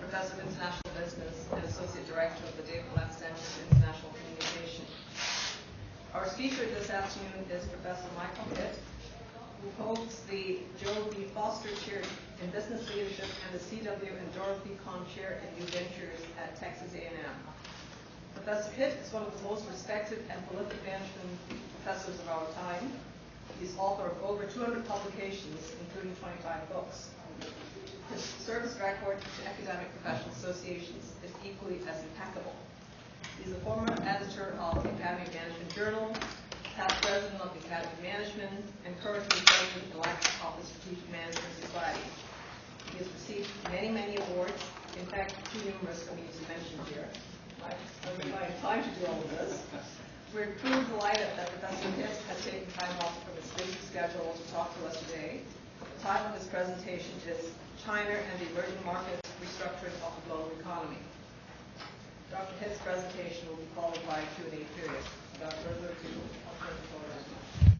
Professor of International Business and Associate Director of the David Lab Center for International Communication. Our speaker this afternoon is Professor Michael Hitt, who holds the Joe B. Foster Chair in Business Leadership and the C.W. and Dorothy Kahn Chair in New Ventures at Texas A&M. Professor Hitt is one of the most respected and prolific management professors of our time. He's author of over 200 publications, including 25 books. His service record to academic professional associations is equally as impeccable. He's a former editor of the Academy of Management Journal, past president of the Academy of Management, and currently president-elect of the Strategic Management Society. He has received many, many awards, in fact, too numerous for me to mention here. I don't have time to do all of this. We're truly delighted that Professor Hitt has taken time off from his busy schedule to talk to us today. The title of his presentation is China and the Emerging Markets, Restructuring of the Global Economy. Dr. Hitt's presentation will be followed by a Q&A period. Without further ado, I'll turn the floor over to you.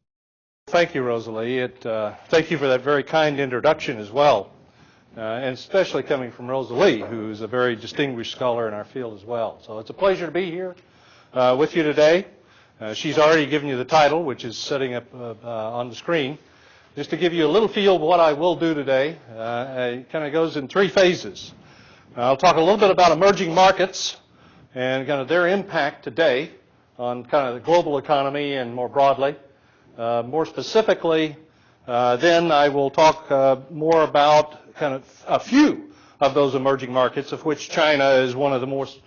Thank you, Rosalie. Thank you for that very kind introduction as well, and especially coming from Rosalie, who's a very distinguished scholar in our field as well. So it's a pleasure to be here with you today. She's already given you the title, which is sitting up on the screen. Just to give you a little feel of what I will do today, it kind of goes in three phases. I'll talk a little bit about emerging markets and kind of their impact today on kind of the global economy and more broadly. More specifically, then I will talk more about kind of a few of those emerging markets, of which China is one of the most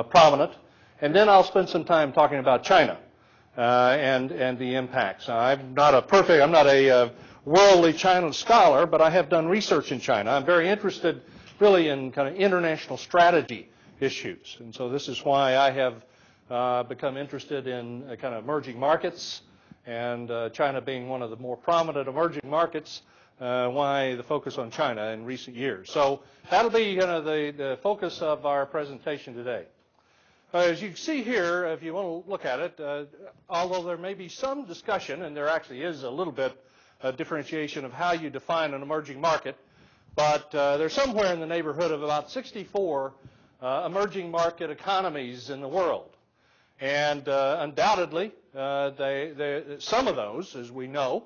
prominent. And then I'll spend some time talking about China and the impacts. I'm not a worldly China scholar, but I have done research in China. I'm very interested really in kind of international strategy issues. And so this is why I have become interested in kind of emerging markets, and China being one of the more prominent emerging markets, why the focus on China in recent years. So that'll be kind of the focus of our presentation today. As you can see here, if you want to look at it, although there may be some discussion, and there actually is a little bit of differentiation of how you define an emerging market, but there's somewhere in the neighborhood of about 64 emerging market economies in the world. And undoubtedly, some of those, as we know,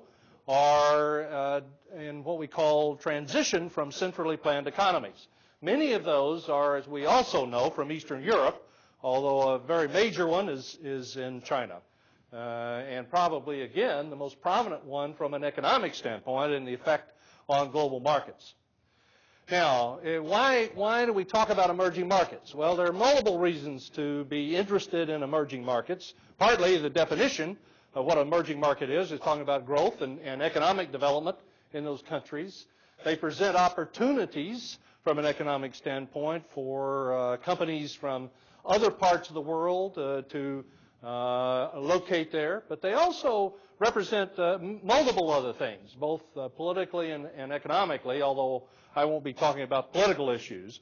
are in what we call transition from centrally planned economies. Many of those are, as we also know, from Eastern Europe, although a very major one is in China. And probably, again, the most prominent one from an economic standpoint and the effect on global markets. Now, why do we talk about emerging markets? Well, there are multiple reasons to be interested in emerging markets. Partly the definition of what an emerging market is talking about growth and economic development in those countries. They present opportunities from an economic standpoint for companies from other parts of the world to locate there, but they also represent multiple other things, both politically and economically, although I won't be talking about political issues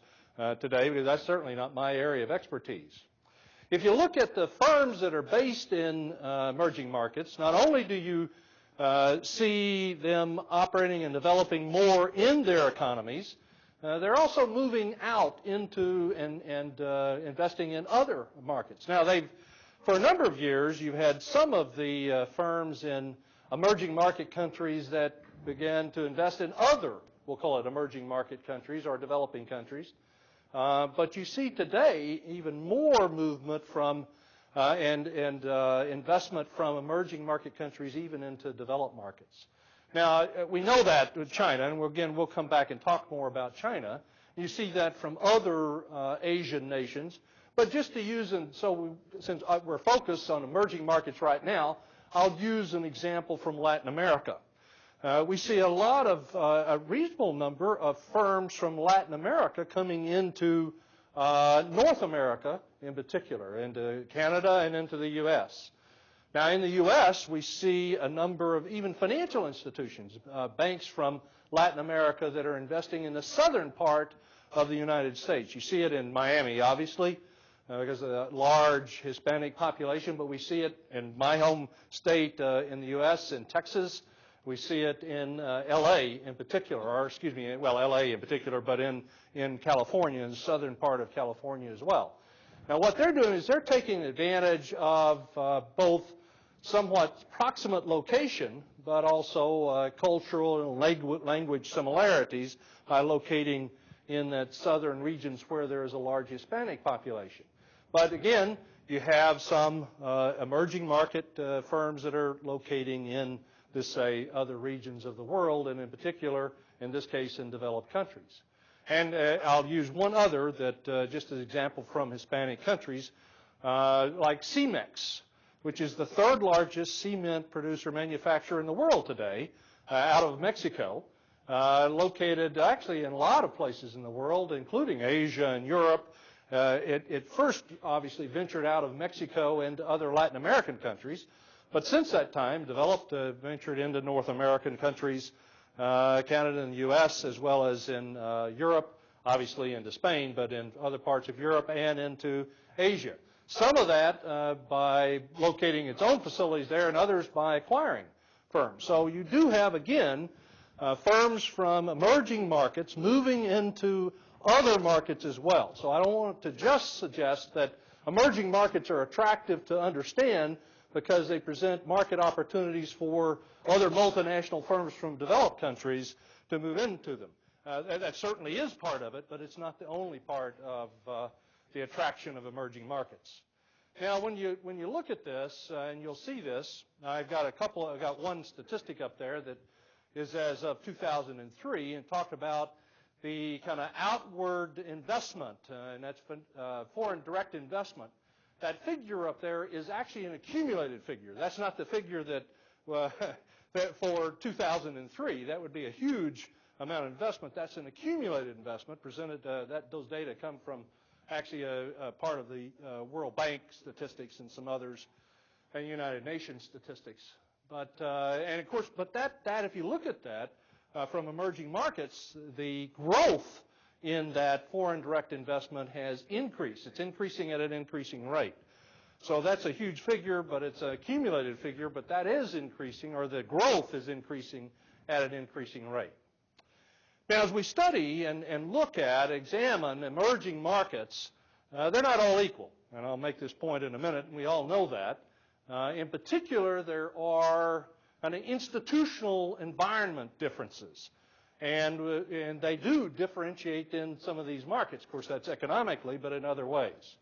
today because that's certainly not my area of expertise. If you look at the firms that are based in emerging markets, not only do you see them operating and developing more in their economies, they're also moving out into and investing in other markets. Now, for a number of years, you've had some of the firms in emerging market countries that began to invest in other, we'll call it emerging market countries or developing countries. But you see today even more movement from and investment from emerging market countries even into developed markets. Now, we know that with China, and again, we'll come back and talk more about China. You see that from other Asian nations. But just to use, since we're focused on emerging markets right now, I'll use an example from Latin America. We see a lot of, a reasonable number of firms from Latin America coming into North America in particular, into Canada and into the U.S. Now, in the U.S., we see a number of even financial institutions, banks from Latin America that are investing in the southern part of the United States. You see it in Miami, obviously, because of the large Hispanic population, but we see it in my home state in the U.S., in Texas, We see it in L.A. in particular, or excuse me, well, L.A. in particular, but in California, in the southern part of California as well. Now, what they're doing is they're taking advantage of both somewhat proximate location, but also cultural and language similarities by locating in that southern regions where there is a large Hispanic population. But again, you have some emerging market firms that are locating in this, say, other regions of the world, and in particular, in this case, in developed countries. And I'll use one other that, just as an example from Hispanic countries, like Cemex, which is the third largest cement producer manufacturer in the world today, out of Mexico, located actually in a lot of places in the world, including Asia and Europe. It first obviously ventured out of Mexico into other Latin American countries, but since that time developed, ventured into North American countries, Canada and the U.S., as well as in Europe, obviously into Spain, but in other parts of Europe and into Asia. Some of that by locating its own facilities there, and others by acquiring firms. So you do have, again, firms from emerging markets moving into other markets as well. So I don't want to just suggest that emerging markets are attractive to understand because they present market opportunities for other multinational firms from developed countries to move into them. That certainly is part of it, but it's not the only part of the attraction of emerging markets. Now, when you look at this, and you'll see this, I've got one statistic up there that is as of 2003, and talk about the kind of outward investment, and that's foreign direct investment. That figure up there is actually an accumulated figure. That's not the figure that for 2003. That would be a huge amount of investment. That's an accumulated investment presented. Those data come from actually a part of the World Bank statistics and some others, and United Nations statistics. But and of course, but that if you look at that from emerging markets, the growth in that foreign direct investment has increased. It's increasing at an increasing rate. So that's a huge figure, but it's an accumulated figure, but that is increasing, or the growth is increasing at an increasing rate. Now, as we study and examine emerging markets, they're not all equal. And I'll make this point in a minute, and we all know that. In particular, there are kind of institutional environment differences. And they do differentiate in some of these markets. Of course, that's economically, but in other ways.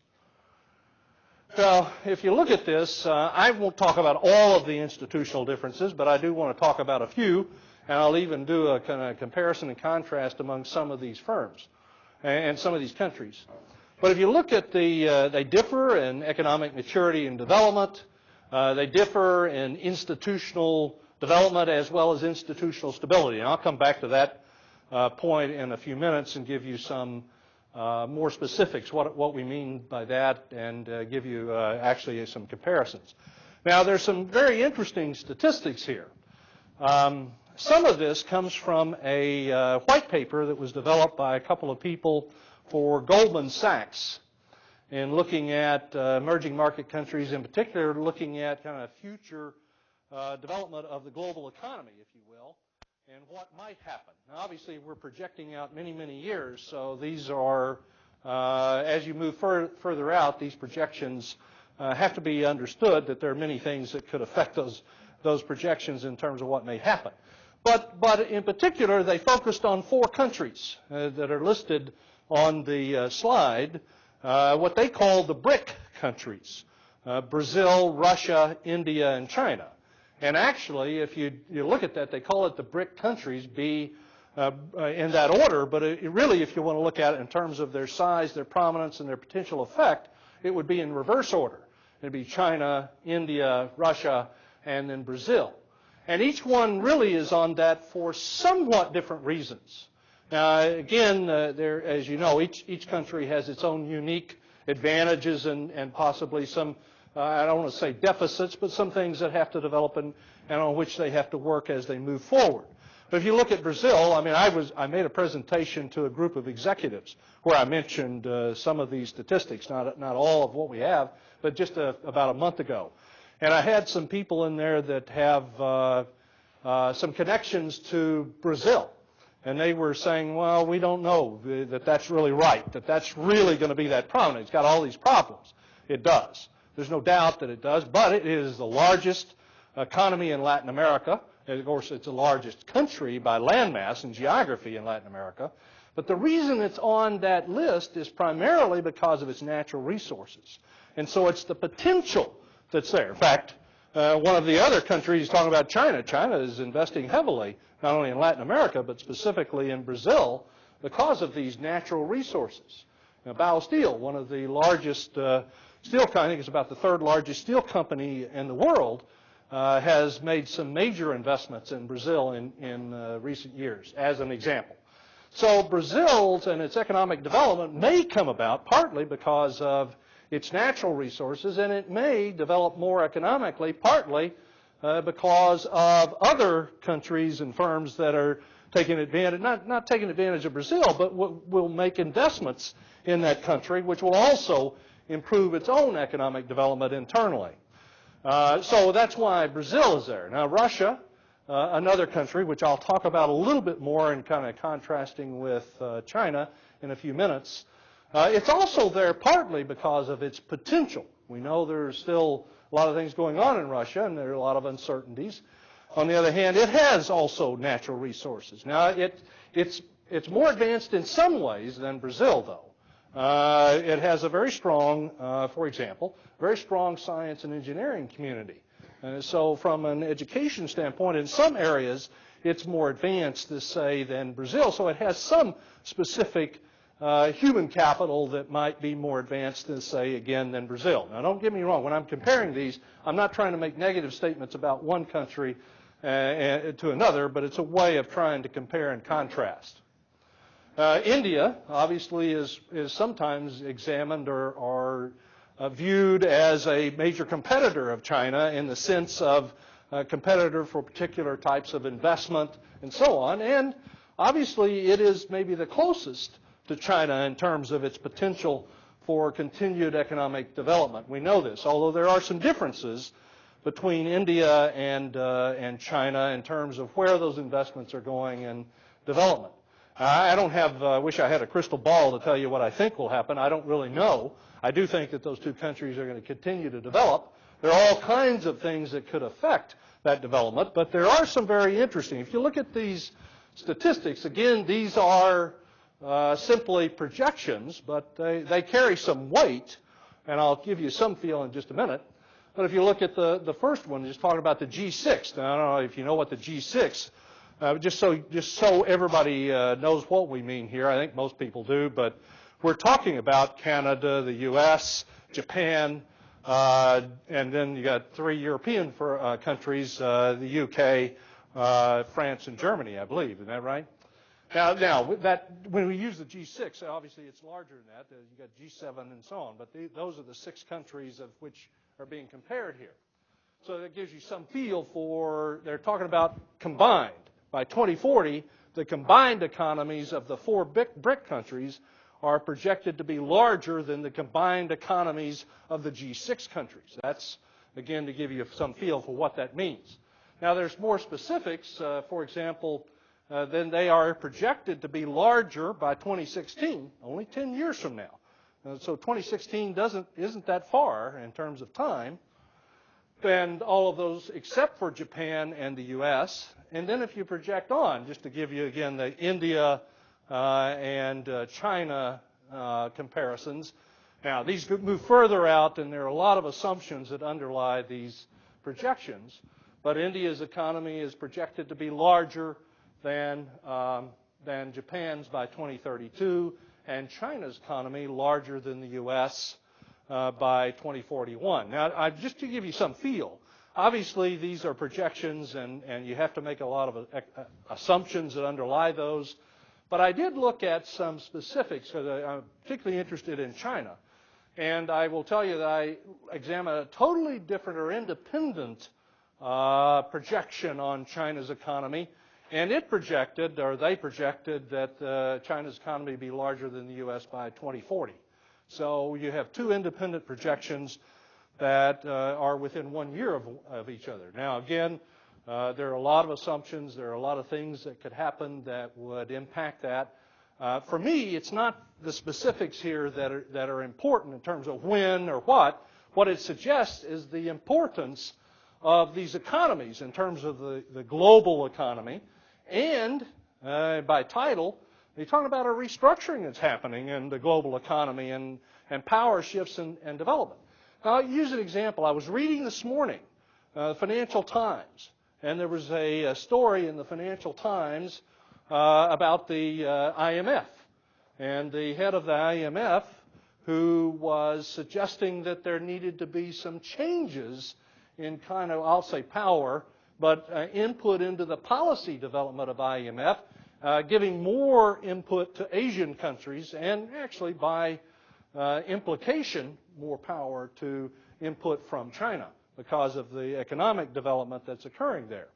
So if you look at this, I won't talk about all of the institutional differences, but I do want to talk about a few. And I'll even do a kind of comparison and contrast among some of these firms and some of these countries. But if you look at they differ in economic maturity and development. They differ in institutional development as well as institutional stability. And I'll come back to that point in a few minutes and give you some more specifics, what we mean by that, and give you actually some comparisons. Now, there's some very interesting statistics here. Some of this comes from a white paper that was developed by a couple of people for Goldman Sachs in looking at emerging market countries, in particular looking at kind of future development of the global economy, if you will, and what might happen. Now, obviously, we're projecting out many, many years, so these are, as you move further out, these projections have to be understood that there are many things that could affect those projections in terms of what may happen. But in particular, they focused on 4 countries that are listed on the slide, what they call the BRIC countries, Brazil, Russia, India, and China. And actually, if you look at that, they call it the BRIC countries, in that order, but really, if you want to look at it in terms of their size, their prominence, and their potential effect, it would be in reverse order. It would be China, India, Russia, and then Brazil. And each one really is on that for somewhat different reasons. Now, again, as you know, each country has its own unique advantages and possibly some, I don't want to say deficits, but some things that have to develop and on which they have to work as they move forward. But if you look at Brazil, I mean, I made a presentation to a group of executives where I mentioned some of these statistics, not all of what we have, but just about a month ago. And I had some people in there that have some connections to Brazil. And they were saying, well, we don't know that that's really right, that that's really going to be that prominent. It's got all these problems. It does. There's no doubt that it does, but it is the largest economy in Latin America. And of course, it's the largest country by landmass and geography in Latin America. But the reason it's on that list is primarily because of its natural resources. And so it's the potential that's there. In fact, one of the other countries, talking about China, China is investing heavily, not only in Latin America, but specifically in Brazil, because of these natural resources. Now, Dow Steel, one of the largest steel companies, I think it's about the third largest steel company in the world, has made some major investments in Brazil in recent years, as an example. So Brazil's and its economic development may come about partly because of its natural resources, and it may develop more economically partly because of other countries and firms that are taking advantage, not taking advantage of Brazil, but will make investments in that country, which will also improve its own economic development internally. So that's why Brazil is there. Now, Russia, another country, which I'll talk about a little bit more in kind of contrasting with China in a few minutes, it's also there partly because of its potential. We know there's still a lot of things going on in Russia, and there are a lot of uncertainties. On the other hand, it has also natural resources. Now, it's more advanced in some ways than Brazil, though. It has a very strong, for example, very strong science and engineering community. So from an education standpoint, in some areas, it's more advanced, say, than Brazil. So it has some specific human capital that might be more advanced than, say, again, than Brazil. Now, don't get me wrong. When I'm comparing these, I'm not trying to make negative statements about one country to another, but it's a way of trying to compare and contrast. India, obviously, is sometimes examined or viewed as a major competitor of China in the sense of a competitor for particular types of investment and so on. And obviously, it is maybe the closest to China in terms of its potential for continued economic development. We know this, although there are some differences between India and China in terms of where those investments are going in development. I don't have, wish I had a crystal ball to tell you what I think will happen. I don't really know. I do think that those two countries are going to continue to develop. There are all kinds of things that could affect that development, but there are some very interesting. If you look at these statistics, again, these are simply projections, but they carry some weight, and I'll give you some feel in just a minute. But if you look at the first one, just talking about the G6. Now, I don't know if you know what the G6, just so everybody knows what we mean here. I think most people do, but we're talking about Canada, the U.S., Japan, and then you got 3 European countries, the U.K., France, and Germany, I believe. Isn't that right? Now that when we use the G6, obviously it's larger than that. You got G7 and so on, but those are the 6 countries of which are being compared here. So that gives you some feel for, they're talking about combined. By 2040, the combined economies of the 4 BRIC countries are projected to be larger than the combined economies of the G6 countries. That's, again, to give you some feel for what that means. Now, there's more specifics. For example, then they are projected to be larger by 2016, only 10 years from now. So 2016 isn't that far in terms of time. And all of those except for Japan and the U.S. And then if you project on, just to give you, again, the India and China comparisons. Now, these move further out, and there are a lot of assumptions that underlie these projections. But India's economy is projected to be larger than Japan's by 2032, and China's economy larger than the U.S. By 2041. Now, just to give you some feel, obviously these are projections, and you have to make a lot of assumptions that underlie those. But I did look at some specifics, because I'm particularly interested in China. And I will tell you that I examined a totally different or independent projection on China's economy. And it projected, or they projected, that China's economy would be larger than the U.S. by 2040. So you have 2 independent projections that are within 1 year of each other. Now, again, There are a lot of assumptions. There are a lot of things that could happen that would impact that. For me, it's not the specifics here that are important in terms of when or what. What it suggests is the importance of these economies in terms of the global economy. And by title, they talk about a restructuring that's happening in the global economy and power shifts and development. Now, I'll use an example. I was reading this morning the Financial Times, and there was a story in the Financial Times about the IMF. And the head of the IMF, who was suggesting that there needed to be some changes in kind of, I'll say power, but input into the policy development of IMF, giving more input to Asian countries and actually by implication more power to input from China because of the economic development that's occurring there.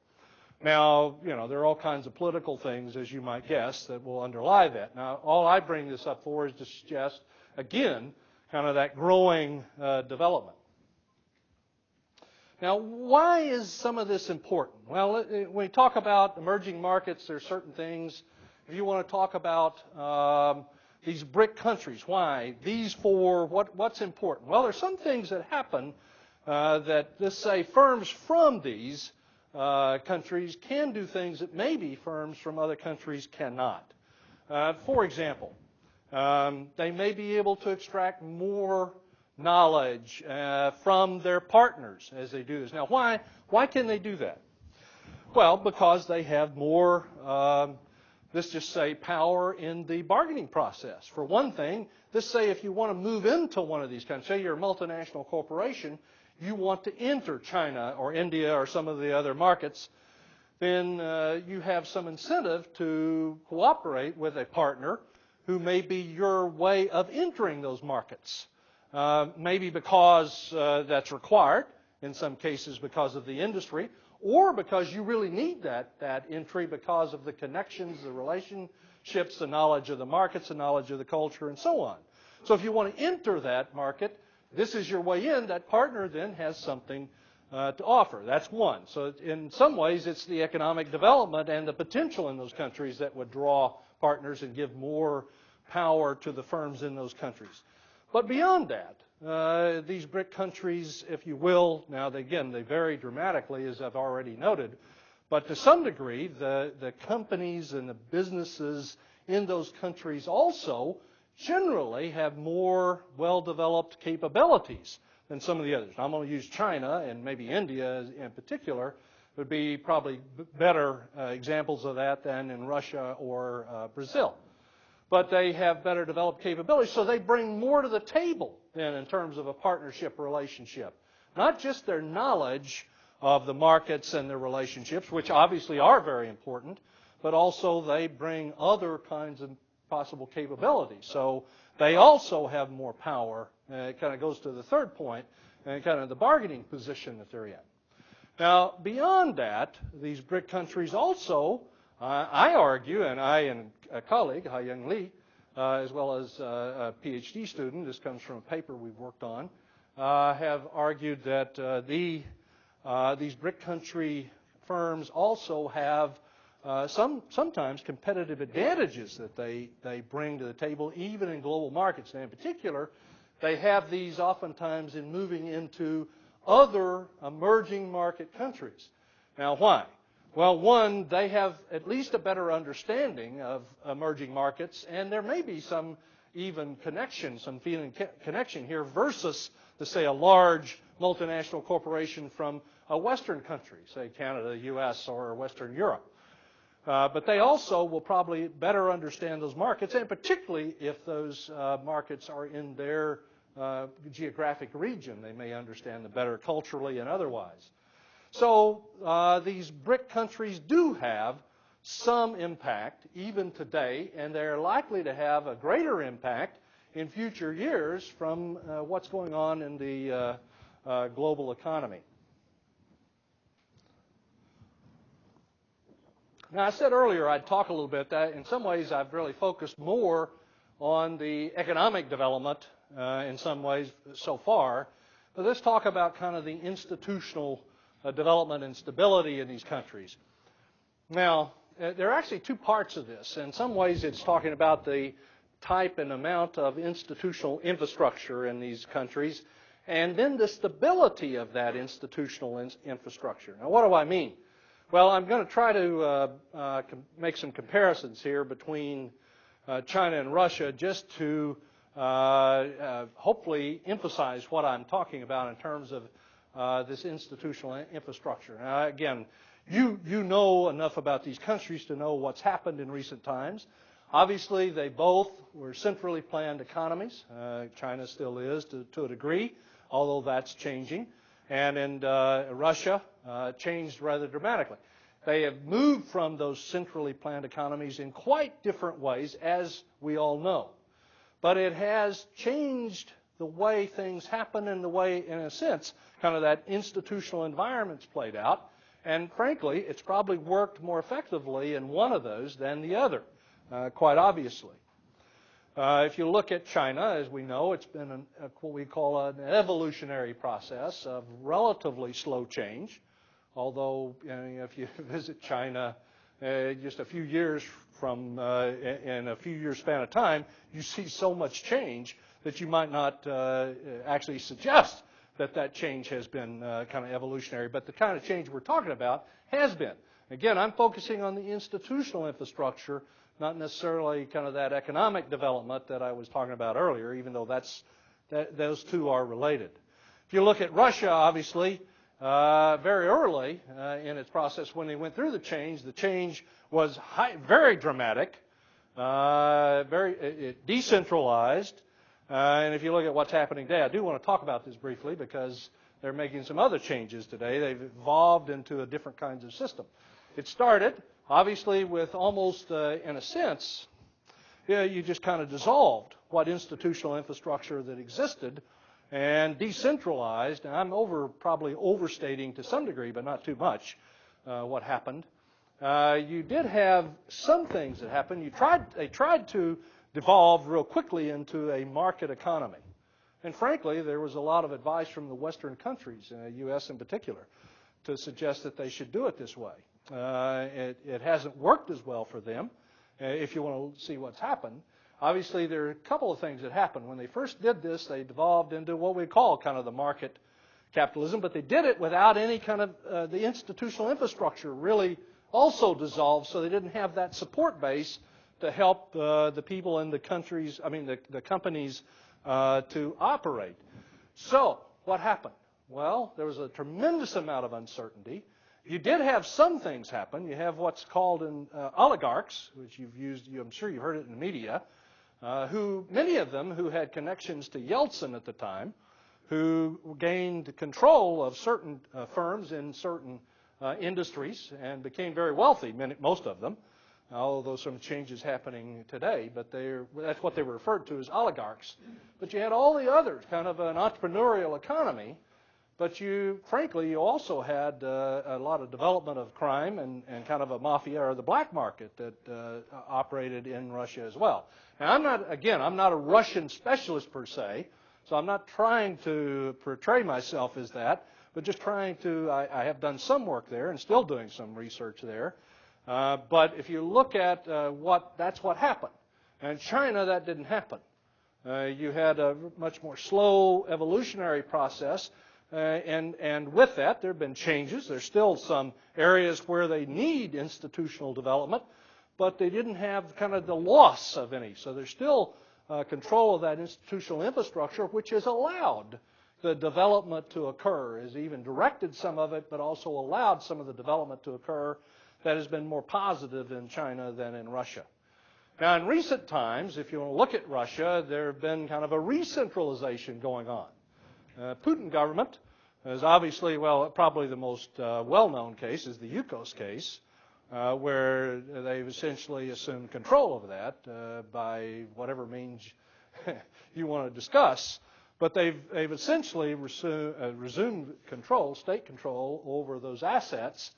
Now, there are all kinds of political things, as you might guess, that will underlie that. Now, all I bring this up for is to suggest, again, kind of that growing development. Now, why is some of this important? Well, when we talk about emerging markets, there are certain things. If you want to talk about these BRIC countries, why? These four, what's important? Well, there's some things that happen that, let's say, firms from these countries can do things that maybe firms from other countries cannot. For example, they may be able to extract more knowledge from their partners as they do this. Now, why can they do that? Well, because they have more, let's just say, power in the bargaining process. For one thing, let's say if you want to move into one of these countries, say you're a multinational corporation, you want to enter China or India or some of the other markets, then you have some incentive to cooperate with a partner who may be your way of entering those markets. Maybe because that's required, in some cases because of the industry, or because you really need that entry because of the connections, the relationships, the knowledge of the markets, the knowledge of the culture, and so on. So if you want to enter that market, this is your way in. That partner then has something to offer. That's one. So in some ways, it's the economic development and the potential in those countries that would draw partners and give more power to the firms in those countries. But beyond that, these BRIC countries, if you will, now again, they vary dramatically, as I've already noted, but to some degree, the companies and the businesses in those countries also generally have more well-developed capabilities than some of the others. Now, I'm going to use China and maybe India in particular would be probably better examples of that than in Russia or Brazil. But they have better developed capabilities, so they bring more to the table then in terms of a partnership relationship. Not just their knowledge of the markets and their relationships, which obviously are very important, but also they bring other kinds of possible capabilities. So they also have more power. It kind of goes to the third point, and kind of the bargaining position that they're in. Now, beyond that, these BRIC countries also, I argue, and I and a colleague, Ha-Young Lee, as well as a PhD student, this comes from a paper we've worked on, have argued that these BRIC country firms also have sometimes competitive advantages that they bring to the table, even in global markets. And in particular, they have these oftentimes in moving into other emerging market countries. Now, why? Well, one, they have at least a better understanding of emerging markets, and there may be some even connection, some feeling connection here versus, let's say, a large multinational corporation from a Western country, say Canada, U.S., or Western Europe. But they also will probably better understand those markets, and particularly if those markets are in their geographic region, they may understand them better culturally and otherwise. So these BRIC countries do have some impact even today, and they're likely to have a greater impact in future years from what's going on in the global economy. Now, I said earlier I'd talk a little bit that in some ways I've really focused more on the economic development in some ways so far. But let's talk about kind of the institutional development and stability in these countries. Now, there are actually two parts of this. In some ways, it's talking about the type and amount of institutional infrastructure in these countries, and then the stability of that institutional infrastructure. Now, what do I mean? Well, I'm going to try to make some comparisons here between China and Russia just to hopefully emphasize what I'm talking about in terms of this institutional infrastructure. Now, again, you know enough about these countries to know what's happened in recent times. Obviously, they both were centrally planned economies. China still is to a degree, although that's changing. And in Russia, changed rather dramatically. They have moved from those centrally planned economies in quite different ways, as we all know. But it has changed the way things happen and the way, in a sense, kind of that institutional environment's played out. And frankly, it's probably worked more effectively in one of those than the other, quite obviously. If you look at China, as we know, it's been what we call an evolutionary process of relatively slow change. Although, if you visit China just a few years from, in a few years span of time, you see so much change that you might not actually suggest that change has been kind of evolutionary. But the kind of change we're talking about has been. Again, I'm focusing on the institutional infrastructure, not necessarily kind of that economic development that I was talking about earlier, even though those two are related. If you look at Russia, obviously, very early in its process when they went through the change was very dramatic, very decentralized. And if you look at what's happening today, I do want to talk about this briefly because they're making some other changes today. They've evolved into a different kinds of system. It started, obviously, with almost, in a sense, you just kind of dissolved what institutional infrastructure that existed and decentralized. And I'm probably overstating to some degree, but not too much, what happened. You did have some things that happened. They tried to devolve real quickly into a market economy. And frankly, there was a lot of advice from the Western countries, U.S. in particular, to suggest that they should do it this way. It hasn't worked as well for them, if you want to see what's happened. Obviously, there are a couple of things that happened. When they first did this, they devolved into what we call kind of the market capitalism, but they did it without any kind of, the institutional infrastructure really also dissolved, so they didn't have that support base to help the people in the countries, the companies to operate. So, what happened? Well, there was a tremendous amount of uncertainty. You did have some things happen. You have what's called oligarchs, which I'm sure you've heard it in the media, many of them who had connections to Yeltsin at the time, who gained control of certain firms in certain industries and became very wealthy, most of them, although some changes happening today, but that's what they were referred to as oligarchs. But you had all the others, kind of an entrepreneurial economy, but frankly, you also had a lot of development of crime and kind of a mafia or the black market that operated in Russia as well. Now, I'm not a Russian specialist per se, so I'm not trying to portray myself as that, but just trying to, I have done some work there and still doing some research there. But if you look at that's what happened. And in China, that didn't happen. You had a much more slow evolutionary process. And with that, there have been changes. There's still some areas where they need institutional development, but they didn't have kind of the loss of any. So there's still control of that institutional infrastructure, which has allowed the development to occur, has even directed some of it, but also allowed some of the development to occur that has been more positive in China than in Russia. Now, in recent times, if you want to look at Russia, there have been kind of a re-centralization going on. Putin government is obviously, probably the most well-known case is the Yukos case, where they've essentially assumed control over that by whatever means you want to discuss. But they've essentially resumed control, state control over those assets.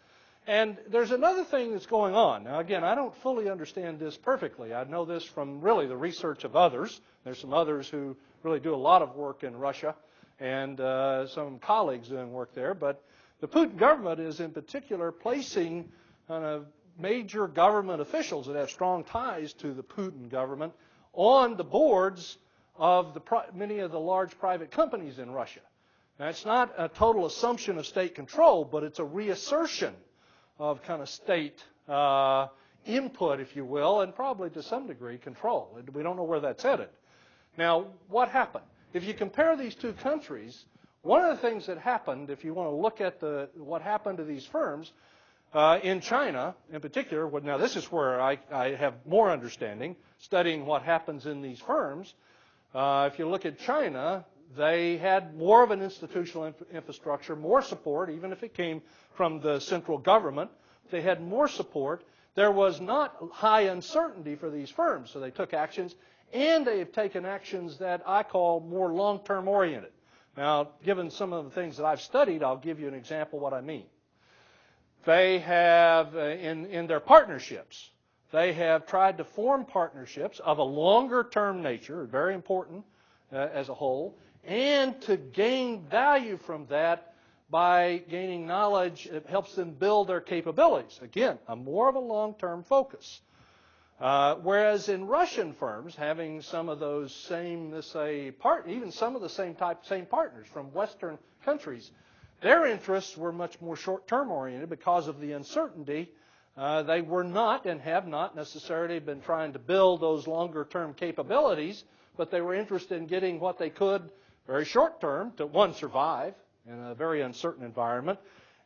And there's another thing that's going on. Now, again, I don't fully understand this perfectly. I know this from really the research of others. There's some others who really do a lot of work in Russia and some colleagues doing work there. But The Putin government is in particular placing kind of major government officials that have strong ties to the Putin government on the boards of many of the large private companies in Russia. Now, it's not a total assumption of state control, but it's a reassertion of kind of state input, if you will, and probably to some degree control. We don't know where that's headed. Now, what happened? If you compare these two countries, one of the things that happened, if you want to look at what happened to these firms, in China in particular, now this is where I have more understanding, studying what happens in these firms. If you look at China, they had more of an institutional infrastructure, more support, even if it came from the central government. They had more support. There was not high uncertainty for these firms, so they took actions, and they have taken actions that I call more long-term oriented. Now, given some of the things that I've studied, I'll give you an example of what I mean. They have, in their partnerships, they have tried to form partnerships of a longer-term nature, very important as a whole, and to gain value from that by gaining knowledge. It helps them build their capabilities. Again, more of a long-term focus. Whereas in Russian firms, having some of those same, let's say, even some of the same partners from Western countries, their interests were much more short-term oriented because of the uncertainty. They were not and have not necessarily been trying to build those longer-term capabilities, but they were interested in getting what they could very short-term to, one, survive in a very uncertain environment,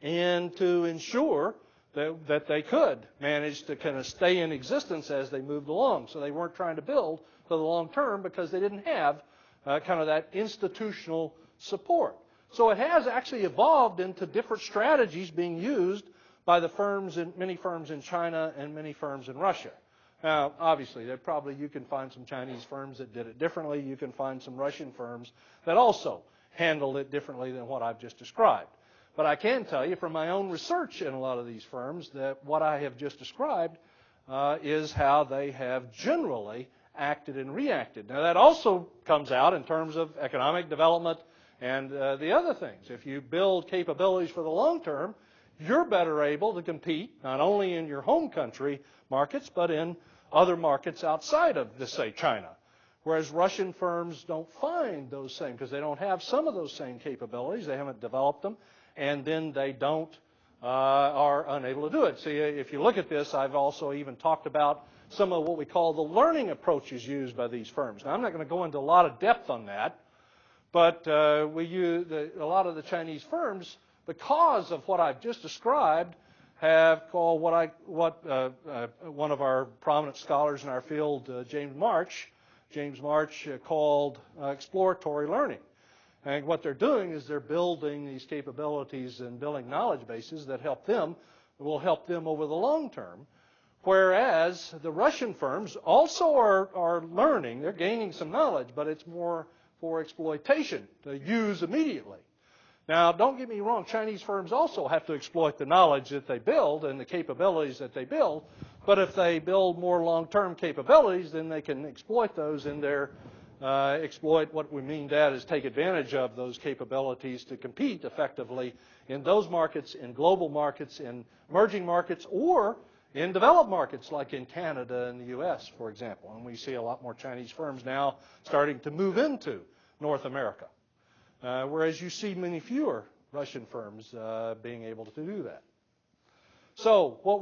and to ensure that they could manage to kind of stay in existence as they moved along. So they weren't trying to build for the long term because they didn't have kind of that institutional support. So it has actually evolved into different strategies being used by the firms, many firms in China and many firms in Russia. Now, obviously, you can find some Chinese firms that did it differently. You can find some Russian firms that also handled it differently than what I've just described. But I can tell you from my own research in a lot of these firms that what I have just described is how they have generally acted and reacted. Now, that also comes out in terms of economic development and the other things. If you build capabilities for the long term, you're better able to compete not only in your home country markets, but in other markets outside of, let's say, China. Whereas Russian firms don't find those same, because they don't have some of those same capabilities. They haven't developed them, and then they are unable to do it. See, if you look at this, I've also even talked about some of what we call the learning approaches used by these firms. Now, I'm not going to go into a lot of depth on that, but we use a lot of the Chinese firms, because of what I've just described, have called what one of our prominent scholars in our field, James March, called exploratory learning. And what they're doing is they're building these capabilities and building knowledge bases that will help them over the long term. Whereas the Russian firms also are learning, they're gaining some knowledge, but it's more for exploitation to use immediately. Now, don't get me wrong, Chinese firms also have to exploit the knowledge that they build and the capabilities that they build, but if they build more long-term capabilities, then they can exploit those in their what we mean that is take advantage of those capabilities to compete effectively in those markets, in global markets, in emerging markets, or in developed markets like in Canada and the U.S., for example. And we see a lot more Chinese firms now starting to move into North America. Whereas you see many fewer Russian firms being able to do that. So what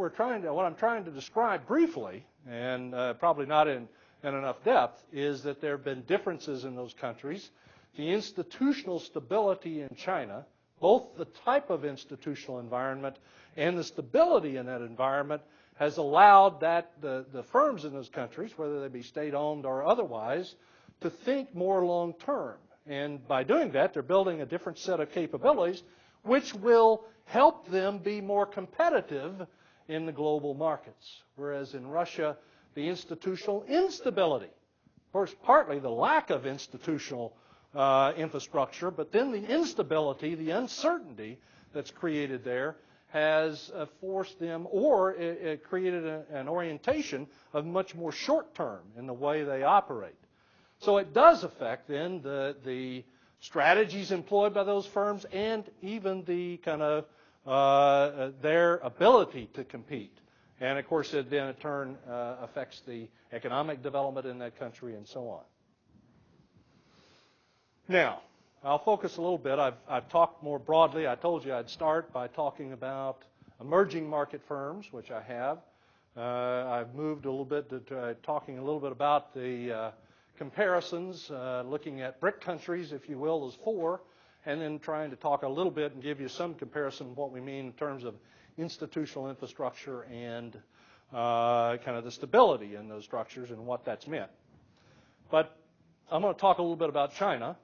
I'm trying to describe briefly, and probably not in enough depth, is that there have been differences in those countries. The institutional stability in China, both the type of institutional environment and the stability in that environment, has allowed the firms in those countries, whether they be state-owned or otherwise, to think more long-term. And by doing that, they're building a different set of capabilities which will help them be more competitive in the global markets. Whereas in Russia, the institutional instability, of course, partly the lack of institutional infrastructure, but then the instability, the uncertainty that's created there has forced them, or it created an orientation of much more short-term in the way they operate. So it does affect then the strategies employed by those firms and even the kind of their ability to compete. And of course, it then in turn affects the economic development in that country and so on. Now, I'll focus a little bit. I've talked more broadly. I told you I'd start by talking about emerging market firms, which I have. I've moved a little bit to talking a little bit about the comparisons, looking at BRIC countries, if you will, as four, and then trying to talk a little bit and give you some comparison of what we mean in terms of institutional infrastructure and kind of the stability in those structures and what that's meant. But I'm going to talk a little bit about China,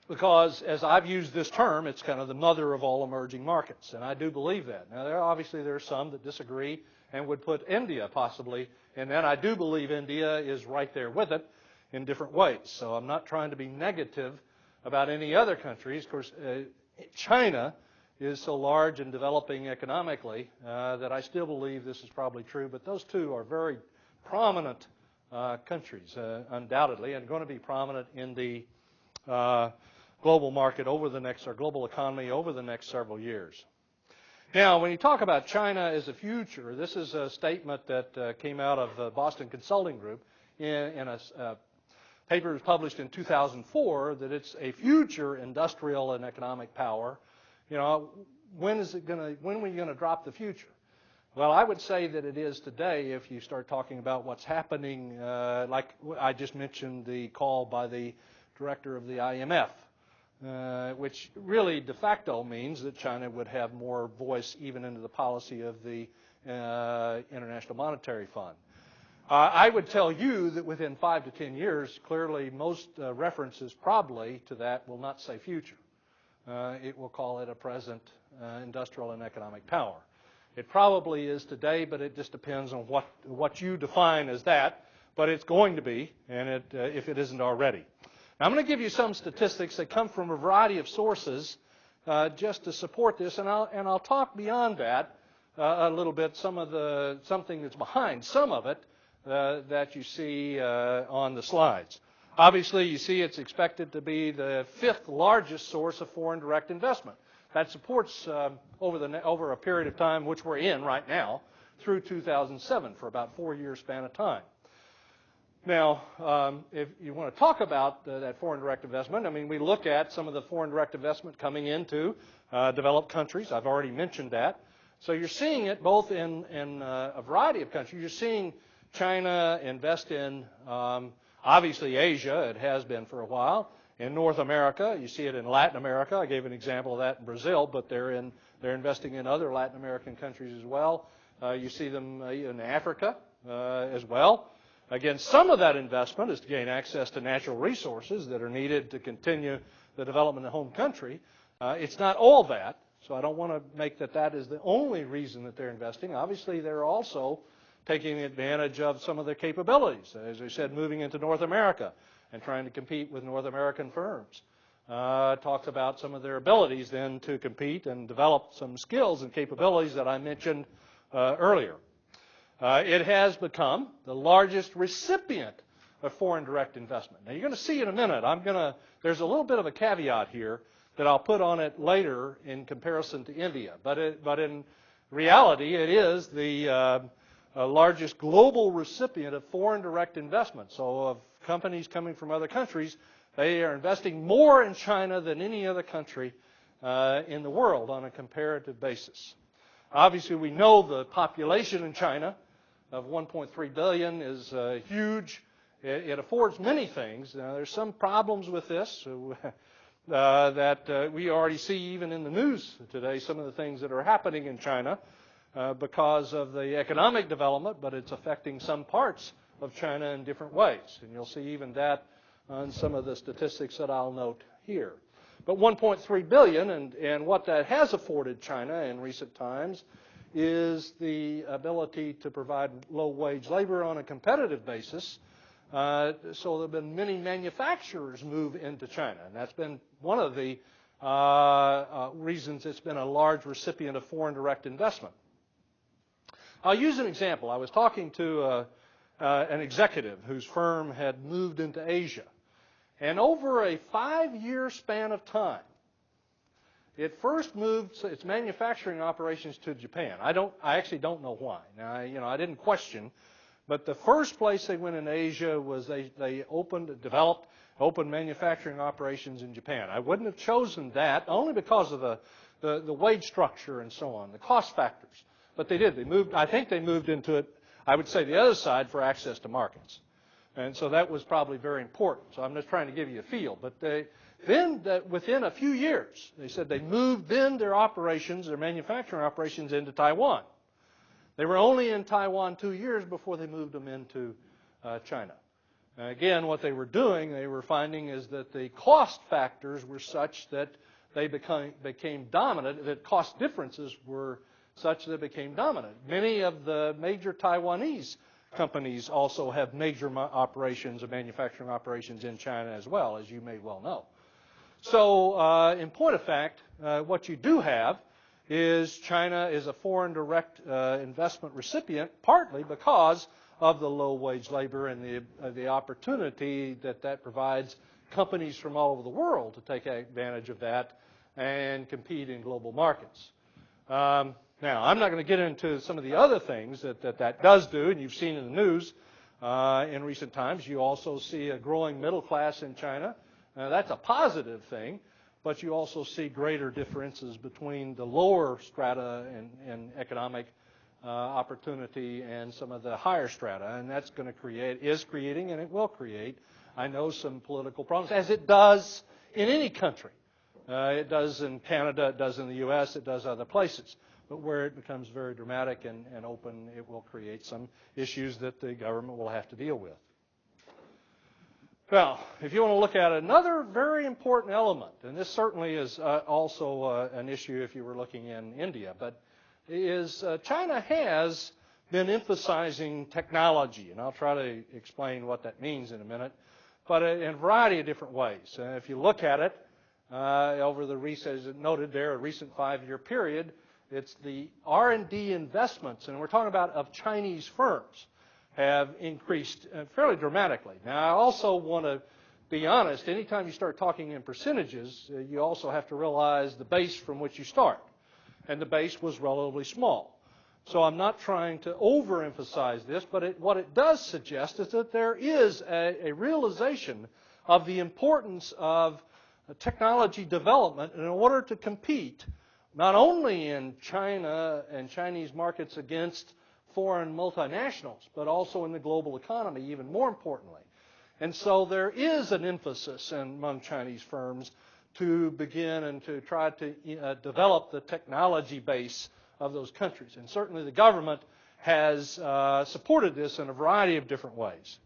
because as I've used this term, it's kind of the mother of all emerging markets, and I do believe that. Now, obviously there are some that disagree and would put India possibly, and then I do believe India is right there with it in different ways. So I'm not trying to be negative about any other countries. Of course, China is so large and developing economically that I still believe this is probably true, but those two are very prominent countries, undoubtedly, and going to be prominent in the global market over the next, or global economy over the next several years. Now, when you talk about China as a future, this is a statement that came out of the Boston Consulting Group in a paper that was published in 2004, that it's a future industrial and economic power. You know, when are we going to drop the future? Well, I would say that it is today if you start talking about what's happening, like I just mentioned the call by the director of the IMF, which really de facto means that China would have more voice even into the policy of the International Monetary Fund. I would tell you that within 5 to 10 years, clearly most references probably to that will not say future. It will call it a present industrial and economic power. It probably is today, but it just depends on what you define as that. But it's going to be, and if it isn't already. Now, I'm going to give you some statistics that come from a variety of sources just to support this, and I'll talk beyond that a little bit. Something that's behind some of it that you see on the slides. Obviously, you see it's expected to be the 5th largest source of foreign direct investment. That supports over a period of time, which we're in right now, through 2007 for about 4-year span of time. Now, if you want to talk about that foreign direct investment, I mean, we look at some of the foreign direct investment coming into developed countries. I've already mentioned that. So you're seeing it both in a variety of countries. You're seeing China invest in, obviously, Asia. It has been for a while. In North America, you see it in Latin America. I gave an example of that in Brazil, but they're investing in other Latin American countries as well. You see them in Africa as well. Again, some of that investment is to gain access to natural resources that are needed to continue the development of the home country. It's not all that, so I don't want to make that is the only reason that they're investing. Obviously, they're also taking advantage of some of their capabilities. As I said, moving into North America and trying to compete with North American firms. Talks about some of their abilities then to compete and develop some skills and capabilities that I mentioned earlier. It has become the largest recipient of foreign direct investment. Now, you're going to see in a minute, there's a little bit of a caveat here that I'll put on it later in comparison to India. But in reality, it is the largest global recipient of foreign direct investment. So of companies coming from other countries, they are investing more in China than any other country in the world on a comparative basis. Obviously, we know the population in China of 1.3 billion is huge. It affords many things. Now, there's some problems with this that we already see even in the news today, some of the things that are happening in China because of the economic development, but it's affecting some parts of China in different ways. And you'll see even that on some of the statistics that I'll note here. But 1.3 billion, and what that has afforded China in recent times is the ability to provide low-wage labor on a competitive basis. So there have been many manufacturers move into China, and that's been one of the reasons it's been a large recipient of foreign direct investment. I'll use an example. I was talking to an executive whose firm had moved into Asia, and over a 5-year span of time, it first moved its manufacturing operations to Japan. I actually don't know why. Now, I didn't question, but the first place they went in Asia was they developed manufacturing operations in Japan. I wouldn't have chosen that only because of the wage structure and so on, the cost factors. But they did. I think they moved into it, I would say, the other side for access to markets. And so that was probably very important. So I'm just trying to give you a feel. But within a few years, they said they moved then their manufacturing operations into Taiwan. They were only in Taiwan 2 years before they moved them into China. Again, what they were doing, they were finding is that the cost factors were such that they became dominant, that cost differences were such that they became dominant. Many of the major Taiwanese companies also have major manufacturing operations in China as well, as you may well know. So, in point of fact, what you do have is China is a foreign direct investment recipient, partly because of the low wage labor and the opportunity that provides companies from all over the world to take advantage of that and compete in global markets. Now, I'm not going to get into some of the other things that does do, and you've seen in the news in recent times. You also see a growing middle class in China. That's a positive thing, but you also see greater differences between the lower strata in economic opportunity and some of the higher strata, and that's going to is creating, and it will create, I know, some political problems, as it does in any country. It does in Canada, it does in the U.S., it does other places. But where it becomes very dramatic and open, it will create some issues that the government will have to deal with. Well, if you want to look at another very important element, and this certainly is also an issue if you were looking in India, but is China has been emphasizing technology, and I'll try to explain what that means in a minute, but in a variety of different ways. If you look at it over the recent, as noted there, a recent 5-year period, it's the R&D investments, and we're talking about of Chinese firms, have increased fairly dramatically. Now, I also want to be honest, anytime you start talking in percentages, you also have to realize the base from which you start. And the base was relatively small. So I'm not trying to overemphasize this, but what it does suggest is that there is a realization of the importance of technology development in order to compete not only in China and Chinese markets against foreign multinationals, but also in the global economy, even more importantly. And so there is an emphasis among Chinese firms to begin and to try to develop the technology base of those countries. And certainly the government has supported this in a variety of different ways.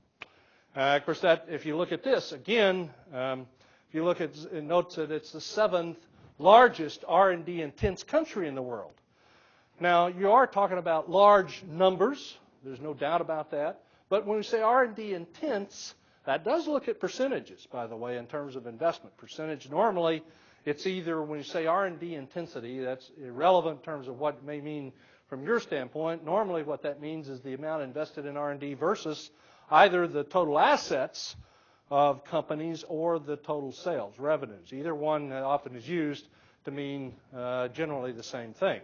Of course, if you look at this, again, if you look at it, notes that it's the 7th largest R&D intense country in the world. Now, you are talking about large numbers. There's no doubt about that. But when we say R&D intense, that does look at percentages, by the way, in terms of investment. Percentage, normally, it's either, when you say R&D intensity, that's irrelevant in terms of what it may mean from your standpoint. Normally, what that means is the amount invested in R&D versus either the total assets of companies or the total sales, revenues. Either one often is used to mean generally the same thing.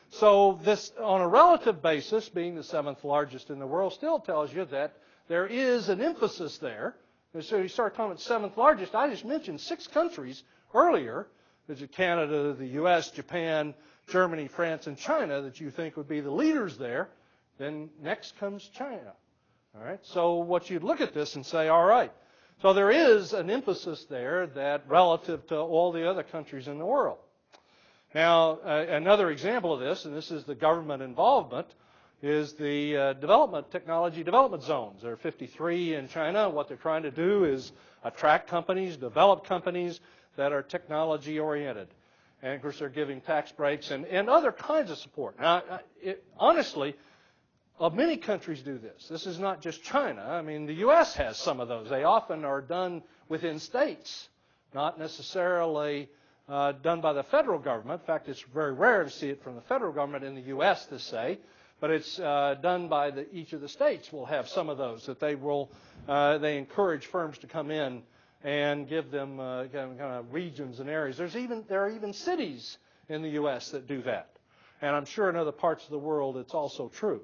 So this, on a relative basis, being the 7th largest in the world, still tells you that there is an emphasis there. And so you start talking about 7th largest. I just mentioned 6 countries earlier. There's Canada, the U.S., Japan, Germany, France, and China that you think would be the leaders there. Then next comes China. All right. So what you'd look at this and say, all right. So there is an emphasis there that relative to all the other countries in the world. Now, another example of this, and this is the government involvement, is the technology development zones. There are 53 in China. What they're trying to do is attract companies, develop companies that are technology oriented. And of course, they're giving tax breaks and other kinds of support. Now, honestly, many countries do this. This is not just China. I mean, the U.S. has some of those. They often are done within states, not necessarily done by the federal government. In fact, it's very rare to see it from the federal government in the U.S. to say, but it's done by each of the states will have some of those that they encourage firms to come in and give them kind of regions and areas. There are even cities in the U.S. that do that. And I'm sure in other parts of the world it's also true.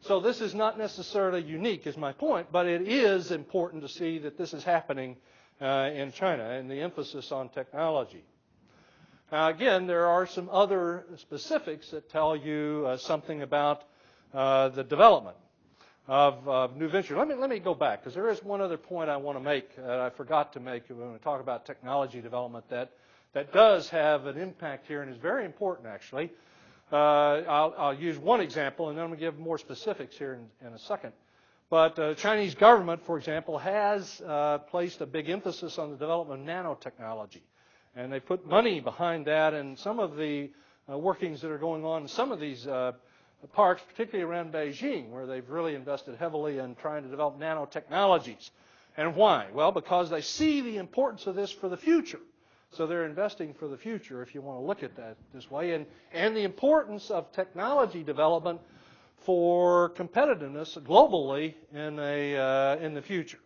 So this is not necessarily unique, is my point, but it is important to see that this is happening in China and the emphasis on technology. Now, again, there are some other specifics that tell you something about the development of new ventures. Let me go back, because there is one other point I want to make that I forgot to make when we talk about technology development that does have an impact here and is very important, actually. I'll use one example, and then I'm going to give more specifics here in a second. But the Chinese government, for example, has placed a big emphasis on the development of nanotechnology. And they put money behind that, and some of the workings that are going on in some of these parks, particularly around Beijing, where they've really invested heavily in trying to develop nanotechnologies. And why? Well, because they see the importance of this for the future. So they're investing for the future, if you want to look at that this way, and the importance of technology development for competitiveness globally in the future.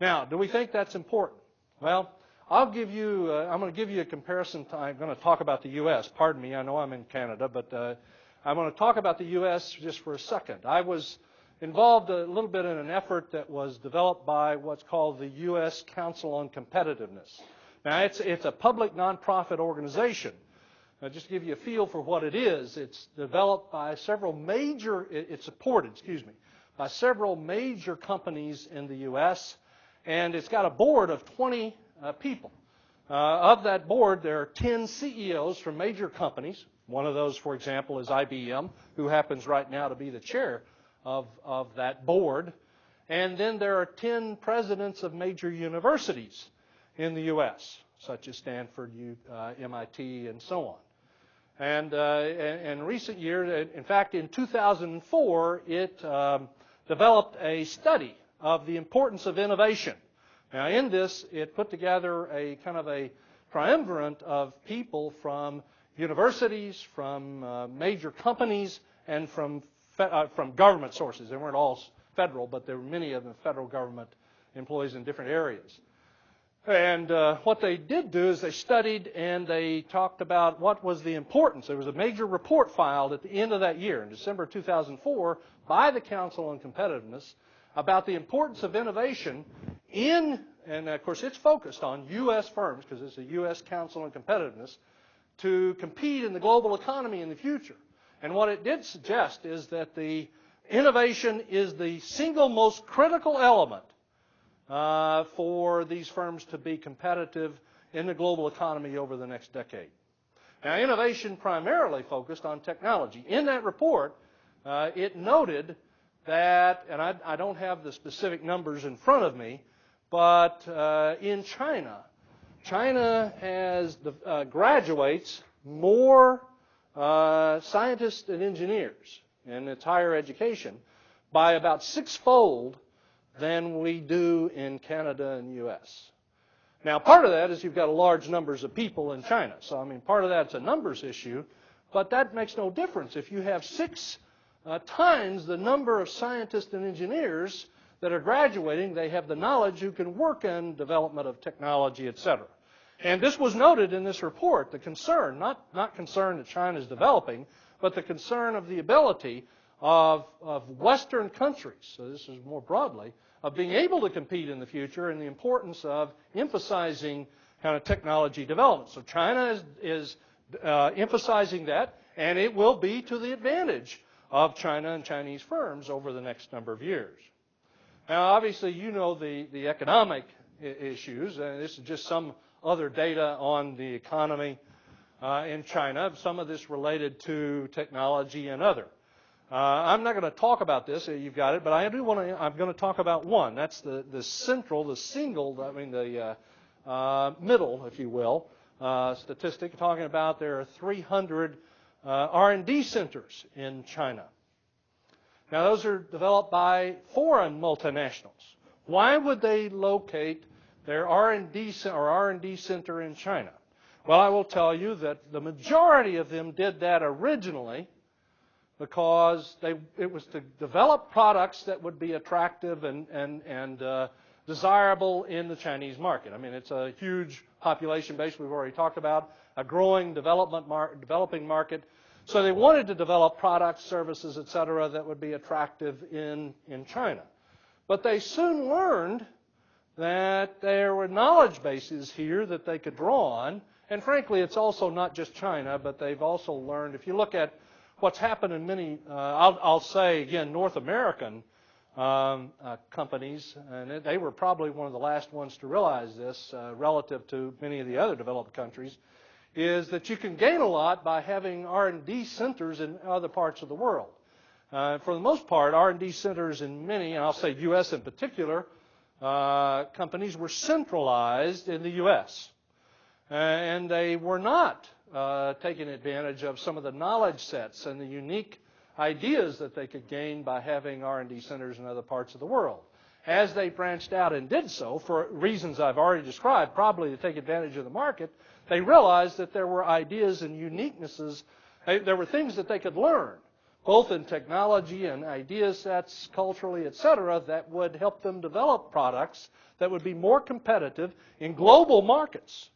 Now, do we think that's important? Well, I'm going to give you a comparison. I'm going to talk about the U.S. Pardon me, I know I'm in Canada, but I'm going to talk about the U.S. just for a second. I was involved a little bit in an effort that was developed by what's called the U.S. Council on Competitiveness. Now, it's a public nonprofit organization. Just to give you a feel for what it is, it's developed by it's supported, by several major companies in the U.S., and it's got a board of 20 people. Of that board, there are 10 CEOs from major companies. One of those, for example, is IBM, who happens right now to be the chair of that board. And then there are 10 presidents of major universities in the U.S., such as Stanford, MIT, and so on. And in recent years, in fact, in 2004, it developed a study of the importance of innovation. Now, in this, it put together a kind of a triumvirate of people from universities, from major companies, and from government sources. They weren't all federal, but there were many of them federal government employees in different areas. And what they did do is they studied and they talked about what was the importance. There was a major report filed at the end of that year, in December 2004, by the Council on Competitiveness about the importance of innovation and of course it's focused on U.S. firms, because it's a U.S. Council on Competitiveness, to compete in the global economy in the future. And what it did suggest is that the innovation is the single most critical element for these firms to be competitive in the global economy over the next decade. Now, innovation primarily focused on technology. In that report, it noted that, and I don't have the specific numbers in front of me, but in China has graduates more scientists and engineers in its higher education by about sixfold than we do in Canada and the U.S. Now, part of that is you've got large numbers of people in China. So, I mean, part of that's a numbers issue, but that makes no difference. If you have 6 times the number of scientists and engineers that are graduating, they have the knowledge who can work in development of technology, etc. And this was noted in this report, the concern, not concern that China is developing, but the concern of the ability of Western countries, so this is more broadly, of being able to compete in the future, and the importance of emphasizing kind of technology development. So China is emphasizing that, and it will be to the advantage of China and Chinese firms over the next number of years. Now, obviously, you know the economic issues, and this is just some other data on the economy in China, some of this related to technology and other. I'm not going to talk about this, you've got it, but I'm going to talk about one. That's the middle, if you will, statistic, talking about there are 300 R&D centers in China. Now, those are developed by foreign multinationals. Why would they locate their R&D center in China? Well, I will tell you that the majority of them did that originally because it was to develop products that would be attractive and desirable in the Chinese market. I mean, it's a huge population base we've already talked about, a growing developing market. So they wanted to develop products, services, et cetera, that would be attractive in China. But they soon learned that there were knowledge bases here that they could draw on. And frankly, it's also not just China, but they've also learned, if you look at what's happened in many, I'll say again, North American companies, and they were probably one of the last ones to realize this relative to many of the other developed countries, is that you can gain a lot by having R&D centers in other parts of the world. For the most part, R&D centers in many, and I'll say U.S. in particular, companies were centralized in the U.S. And they were not taking advantage of some of the knowledge sets and the unique ideas that they could gain by having R&D centers in other parts of the world. As they branched out and did so, for reasons I've already described, probably to take advantage of the market, they realized that there were ideas and uniquenesses, there were things that they could learn, both in technology and idea sets, culturally, et cetera, that would help them develop products that would be more competitive in global markets.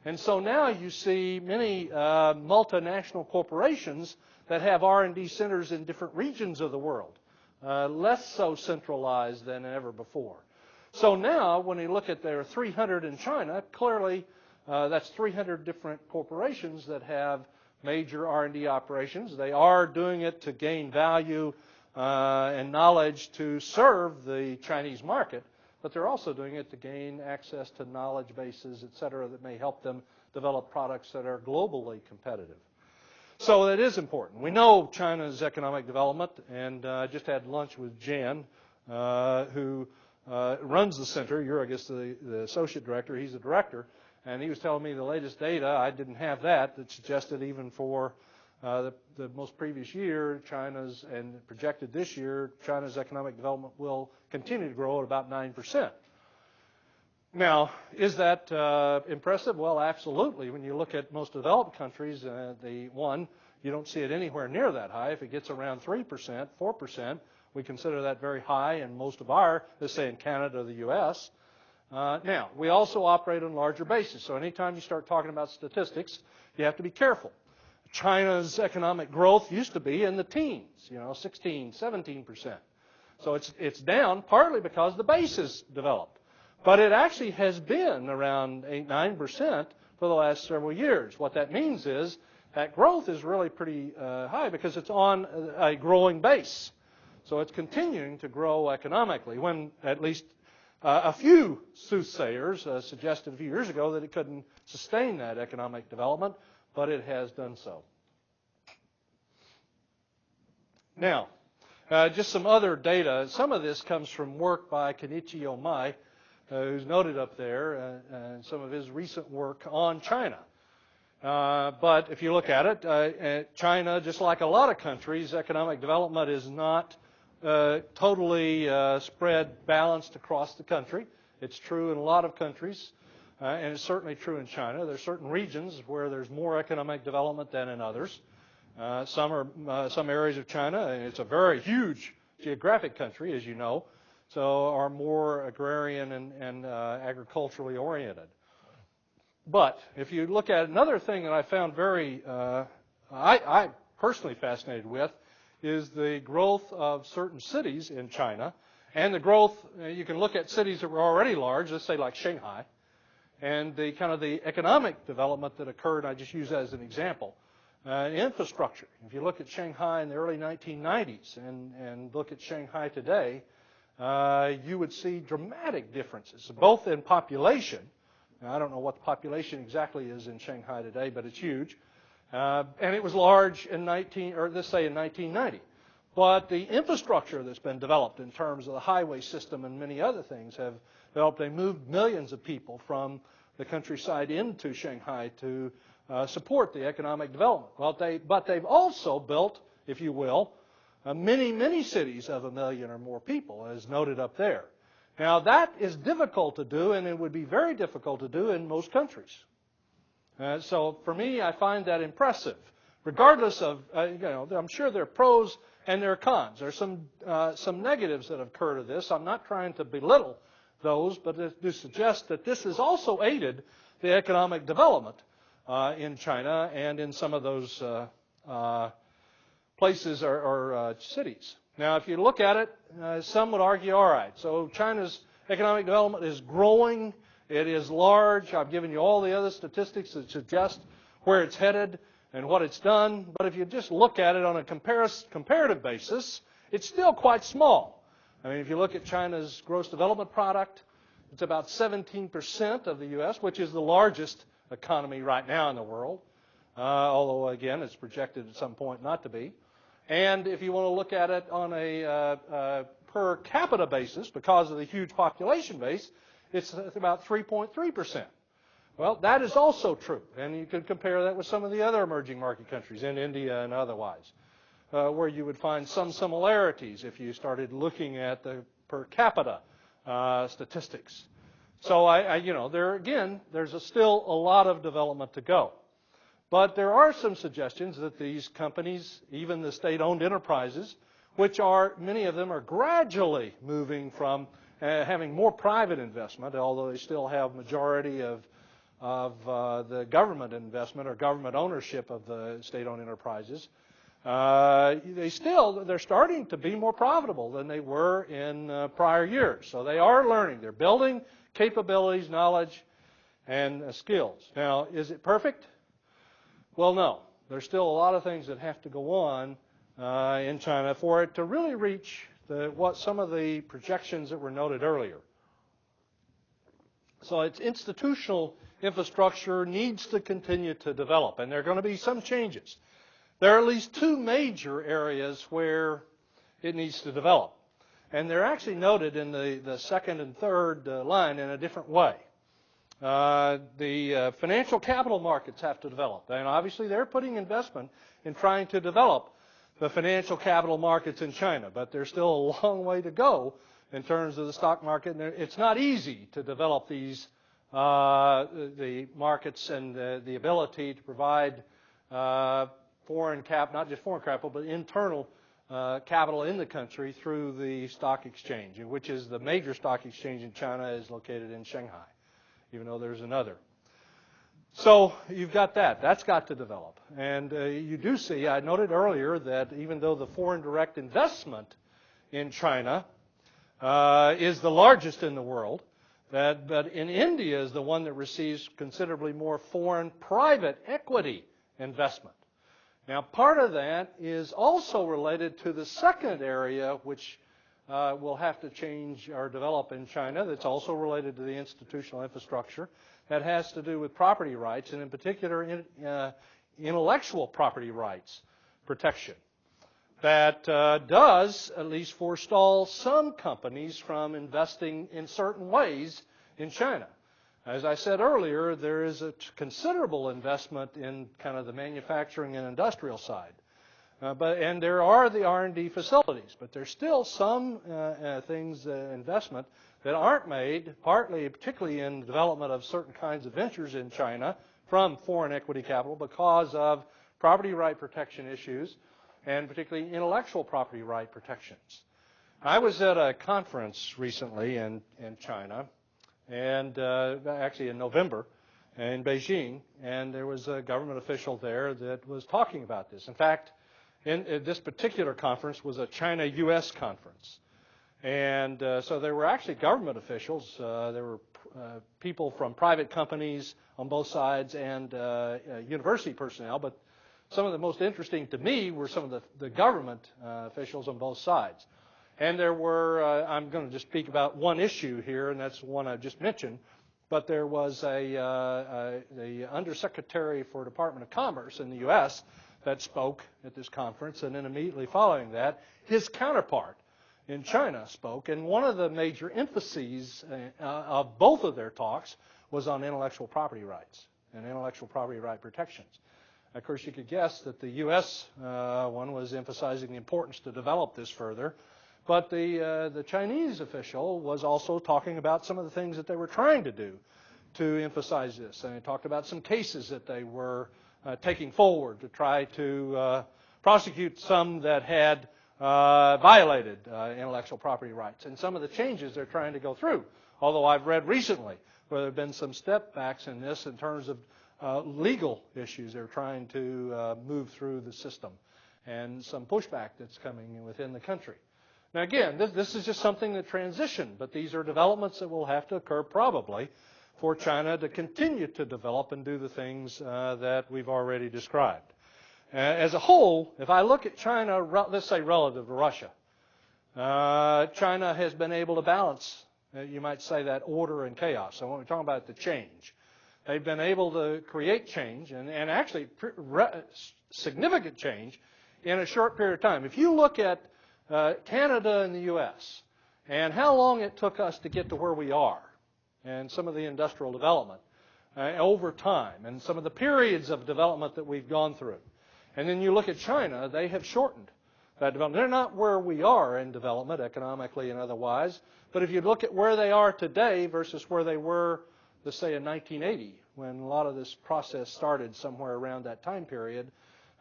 And so now you see many multinational corporations that have R&D centers in different regions of the world, less so centralized than ever before. So now, when you look at there are 300 in China, clearly that's 300 different corporations that have major R&D operations. They are doing it to gain value and knowledge to serve the Chinese market, but they're also doing it to gain access to knowledge bases, et cetera, that may help them develop products that are globally competitive. So that is important. We know China's economic development, and I just had lunch with Jan, who runs the center. You're, I guess, the associate director. He's the director. And he was telling me the latest data, I didn't have that suggested even for the most previous year, China's, and projected this year, China's economic development will continue to grow at about 9%. Now, is that impressive? Well, absolutely. When you look at most developed countries, you don't see it anywhere near that high. If it gets around 3%, 4%, we consider that very high in most of our, let's say in Canada or the U.S., now, we also operate on larger bases, so anytime you start talking about statistics, you have to be careful. China's economic growth used to be in the teens, 16, 17%. So it's down partly because the base is developed. But it actually has been around 8, 9% for the last several years. What that means is that growth is really pretty high because it's on a growing base. So it's continuing to grow economically when at least a few soothsayers suggested a few years ago that it couldn't sustain that economic development, but it has done so. Now, just some other data. Some of this comes from work by Kenichi Omai, who's noted up there, and some of his recent work on China. But if you look at it, China, just like a lot of countries, economic development is not totally spread, balanced across the country. It's true in a lot of countries, and it's certainly true in China. There are certain regions where there's more economic development than in others. Some areas of China, and it's a very huge geographic country, as you know, so are more agrarian and agriculturally oriented. But if you look at another thing that I found very, I personally fascinated with, is the growth of certain cities in China, and the growth, you can look at cities that were already large, let's say like Shanghai, and the kind of the economic development that occurred, I just use that as an example. Infrastructure. If you look at Shanghai in the early 1990s and look at Shanghai today, you would see dramatic differences, both in population. Now, I don't know what the population exactly is in Shanghai today, but it's huge. And it was large in 1990. But the infrastructure that's been developed in terms of the highway system and many other things have developed. They moved millions of people from the countryside into Shanghai to support the economic development. But they've also built, if you will, many, many cities of 1 million or more people, as noted up there. Now, that is difficult to do, and it would be very difficult to do in most countries. So for me, I find that impressive. Regardless of, I'm sure there are pros and there are cons. There are some negatives that occur to this. I'm not trying to belittle those, but to suggest that this has also aided the economic development in China and in some of those places or cities. Now, if you look at it, some would argue, all right, so China's economic development is growing, it is large. I've given you all the other statistics that suggest where it's headed and what it's done, but if you just look at it on a comparative basis, it's still quite small. I mean, if you look at China's gross development product, it's about 17% of the U.S., which is the largest economy right now in the world, although, again, it's projected at some point not to be. And if you want to look at it on a per capita basis, because of the huge population base, it's about 3.3%. Well, that is also true, and you can compare that with some of the other emerging market countries in India and otherwise, where you would find some similarities if you started looking at the per capita statistics. So, there again, there's still a lot of development to go. But there are some suggestions that these companies, even the state-owned enterprises, which are, many of them are gradually moving from having more private investment, although they still have majority of the government investment or government ownership of the state-owned enterprises. They're starting to be more profitable than they were in prior years. So they are learning. They're building capabilities, knowledge, and skills. Now, is it perfect? Well, no. There's still a lot of things that have to go on in China for it to really reach some of the projections that were noted earlier. So its institutional infrastructure needs to continue to develop, and there are going to be some changes. There are at least two major areas where it needs to develop, and they're actually noted in the second and third line in a different way. The financial capital markets have to develop, and obviously they're putting investment in trying to develop the financial capital markets in China, but there's still a long way to go in terms of the stock market. And it's not easy to develop these the markets and the ability to provide not just foreign capital, but internal capital in the country through the stock exchange, which is the major stock exchange in China is located in Shanghai, even though there's another. So you've got that. That's got to develop. And you do see, I noted earlier that even though the foreign direct investment in China is the largest in the world, but in India is the one that receives considerably more foreign private equity investment. Now, part of that is also related to the second area, which will have to change or develop in China, that's also related to the institutional infrastructure, that has to do with property rights, and in particular intellectual property rights protection. That does at least forestall some companies from investing in certain ways in China. As I said earlier, there is a considerable investment in kind of the manufacturing and industrial side. And there are the R&D facilities, but there's still some investment that aren't made, particularly in the development of certain kinds of ventures in China from foreign equity capital because of property right protection issues and particularly intellectual property right protections. I was at a conference recently in China, and actually in November in Beijing, and there was a government official there that was talking about this. In fact, in this particular conference was a China-U.S. conference. And so there were actually government officials. There were people from private companies on both sides and university personnel. But some of the most interesting to me were some of the government officials on both sides. And there were, I'm going to just speak about one issue here, and that's the one I just mentioned. But there was the Undersecretary for Department of Commerce in the U.S. that spoke at this conference, and then immediately following that, his counterpart in China spoke, and one of the major emphases of both of their talks was on intellectual property rights and intellectual property right protections. Of course, you could guess that the U.S. One was emphasizing the importance to develop this further, but the Chinese official was also talking about some of the things that they were trying to do to emphasize this, and they talked about some cases that they were taking forward to try to prosecute some that had violated intellectual property rights, and some of the changes they're trying to go through. Although I've read recently where there have been some step backs in this in terms of legal issues they're trying to move through the system, and some pushback that's coming within the country. Now again, this is just something that transitioned, but these are developments that will have to occur probably for China to continue to develop and do the things that we've already described. As a whole, if I look at China, let's say relative to Russia, China has been able to balance, you might say, that order and chaos. So when we're talking about the change, they've been able to create change, and actually significant change in a short period of time. If you look at Canada and the U.S. and how long it took us to get to where we are, and some of the industrial development over time, and some of the periods of development that we've gone through, and then you look at China, they have shortened that development. They're not where we are in development, economically and otherwise, but if you look at where they are today versus where they were, let's say, in 1980, when a lot of this process started somewhere around that time period,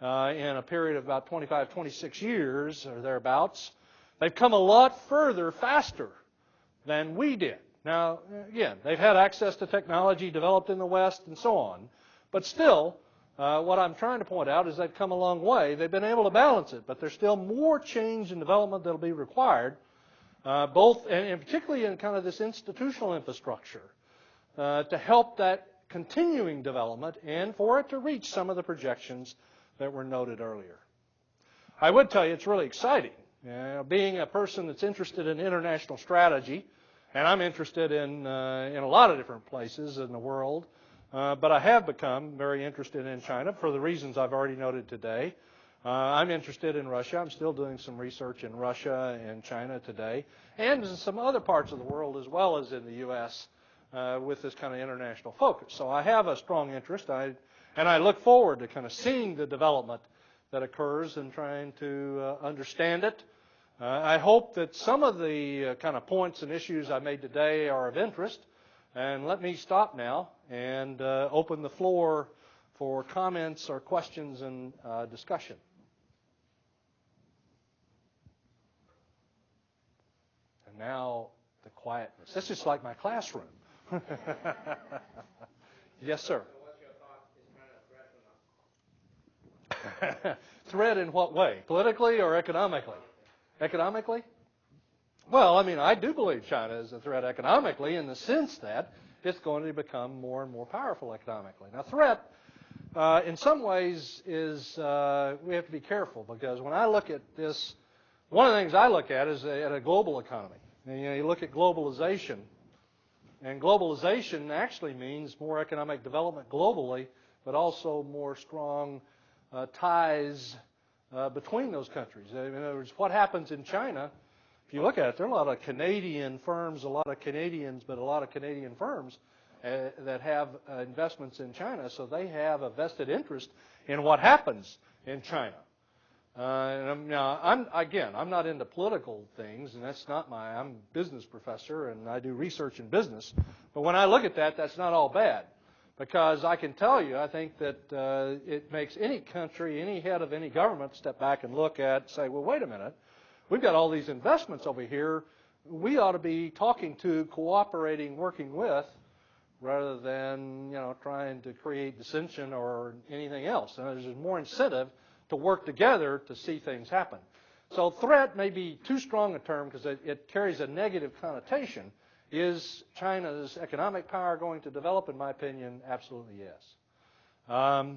in a period of about 25, 26 years or thereabouts, they've come a lot further faster than we did. Now, again, they've had access to technology developed in the West and so on, but still, what I'm trying to point out is they've come a long way. They've been able to balance it, but there's still more change and development that will be required, both and particularly in kind of this institutional infrastructure, to help that continuing development and for it to reach some of the projections that were noted earlier. I would tell you it's really exciting. Being a person that's interested in international strategy, and I'm interested in a lot of different places in the world, but I have become very interested in China for the reasons I've already noted today. I'm interested in Russia. I'm still doing some research in Russia and China today, and in some other parts of the world as well as in the U.S. With this kind of international focus. So I have a strong interest, and I look forward to kind of seeing the development that occurs and trying to understand it. I hope that some of the kind of points and issues I made today are of interest. And let me stop now and open the floor for comments or questions and discussion. And now the quietness. This is like my classroom. Yes, sir. So what's your thought? Is China a threat or not? Threat in what way? Politically or economically? Economically? Well, I mean, I do believe China is a threat economically in the sense that it's going to become more and more powerful economically. Now, threat, in some ways, is we have to be careful because when I look at this, one of the things I look at is at a global economy. And, you look at globalization. And globalization actually means more economic development globally, but also more strong ties between those countries. In other words, what happens in China, if you look at it, there are a lot of Canadian firms, a lot of Canadians, but a lot of Canadian firms that have investments in China, so they have a vested interest in what happens in China. Now, I'm not into political things, and that's not I'm a business professor, and I do research in business. But when I look at that, that's not all bad, because I can tell you, I think that it makes any country, any head of any government step back and look at, say, well, wait a minute, we've got all these investments over here. We ought to be talking to, cooperating, working with, rather than trying to create dissension or anything else. And there's more incentive to work together to see things happen. So threat may be too strong a term because it carries a negative connotation. Is China's economic power going to develop? In my opinion, absolutely yes. What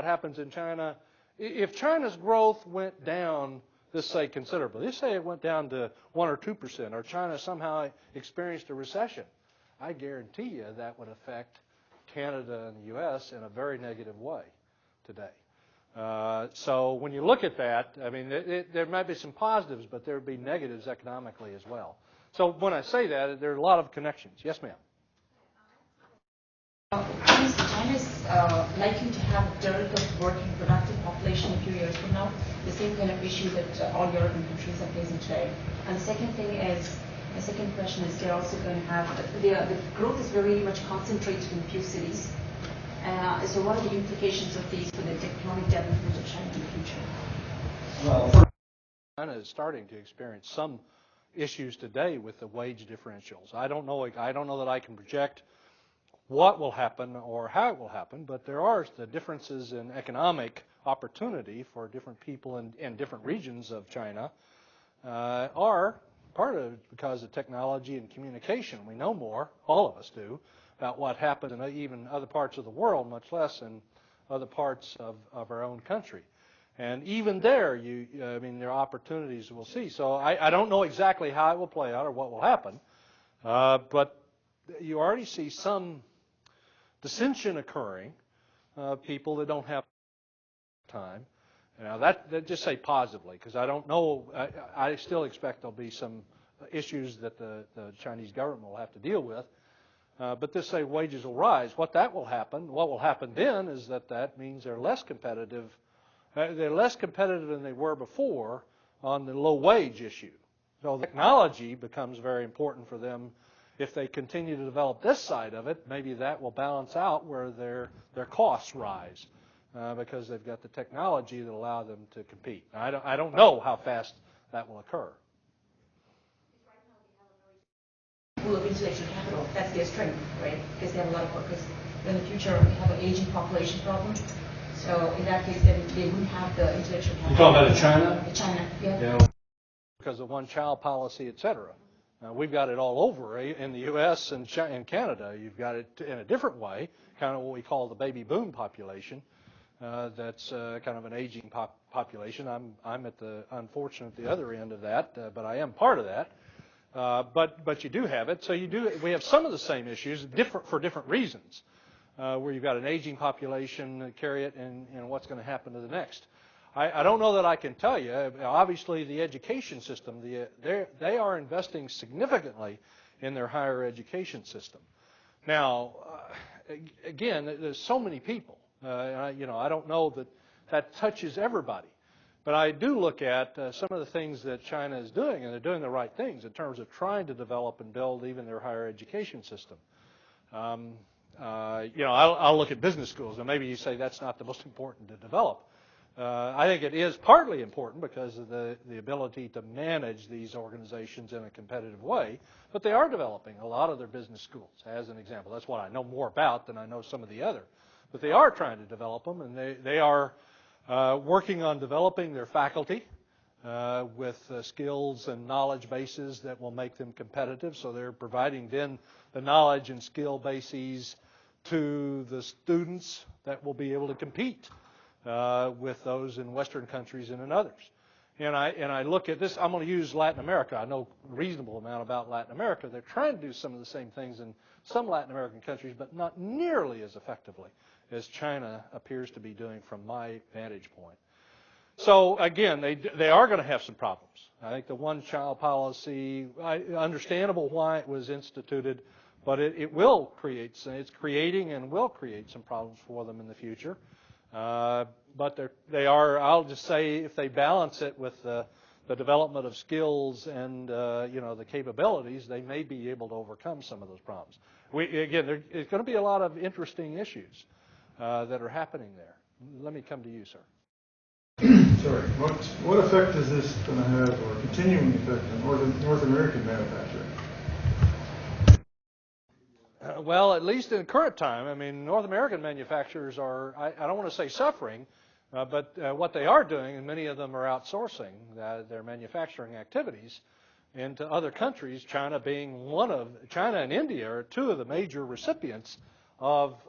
happens in China? If China's growth went down, let's say considerably, let's say it went down to 1 or 2%, or China somehow experienced a recession, I guarantee you that would affect Canada and the U.S. in a very negative way today. So when you look at that, I mean, there might be some positives, but there would be negatives economically as well. So when I say that, there are a lot of connections. Yes, ma'am. China is likely to have a dearth of working productive population a few years from now, the same kind of issue that all European countries are facing today. And the second question is they're also going to have, the growth is very much concentrated in few cities. So what are the implications of these for the economic development of China in the future? Well, China is starting to experience some issues today with the wage differentials. I don't know that I can project what will happen or how it will happen, but there are the differences in economic opportunity for different people in different regions of China are part of it because of technology and communication. We know more, all of us do, about what happens in even other parts of the world, much less in other parts of our own country. And even there, there are opportunities we'll see. So I don't know exactly how it will play out or what will happen, but you already see some dissension occurring, people that don't have time. Now that just say positively, because I don't know, I still expect there'll be some issues that the Chinese government will have to deal with. But this say wages will rise. What will happen then is that means they're less competitive. They're less competitive than they were before on the low wage issue. So technology becomes very important for them. If they continue to develop this side of it, maybe that will balance out where their costs rise because they've got the technology that allow them to compete. Now, I don't know how fast that will occur. Pool of intellectual capital, that's their strength, right? Because they have a lot of workers. In the future, we have an aging population problem. So in that case, then they wouldn't have the intellectual capital. You're talking about in China? China, yeah. Yeah. Because of one-child policy, et cetera. We've got it all over in the U.S. and Canada. You've got it in a different way, kind of what we call the baby boom population. That's kind of an aging population. I'm at the other end of that, but I am part of that. But you do have it. So we have some of the same issues, for different reasons, where you've got an aging population, carry it, and what's going to happen to the next. I don't know that I can tell you. Obviously, the education system, they are investing significantly in their higher education system. Now, again, there's so many people. I don't know that touches everybody. But I do look at some of the things that China is doing, and they're doing the right things in terms of trying to develop and build even their higher education system. I'll look at business schools, and maybe you say that's not the most important to develop. I think it is partly important because of the ability to manage these organizations in a competitive way, but they are developing a lot of their business schools, as an example. That's what I know more about than I know some of the other. But they are trying to develop them, and they are working on developing their faculty with skills and knowledge bases that will make them competitive. So they're providing then the knowledge and skill bases to the students that will be able to compete with those in Western countries and in others. And I look at this, I'm going to use Latin America. I know a reasonable amount about Latin America. They're trying to do some of the same things in some Latin American countries, but not nearly as effectively as China appears to be doing from my vantage point. So again, they are going to have some problems. I think the one-child policy, understandable why it was instituted, but it's creating and will create some problems for them in the future. But they are, I'll just say, if they balance it with the development of skills and the capabilities, they may be able to overcome some of those problems. There's going to be a lot of interesting issues that are happening there. Let me come to you, sir. Sorry. What effect is this going to have, or continuing effect, on North American manufacturing? Well, at least in current time, I mean, North American manufacturers are, I don't want to say suffering, but what they are doing, and many of them are outsourcing their manufacturing activities into other countries, China and India are two of the major recipients of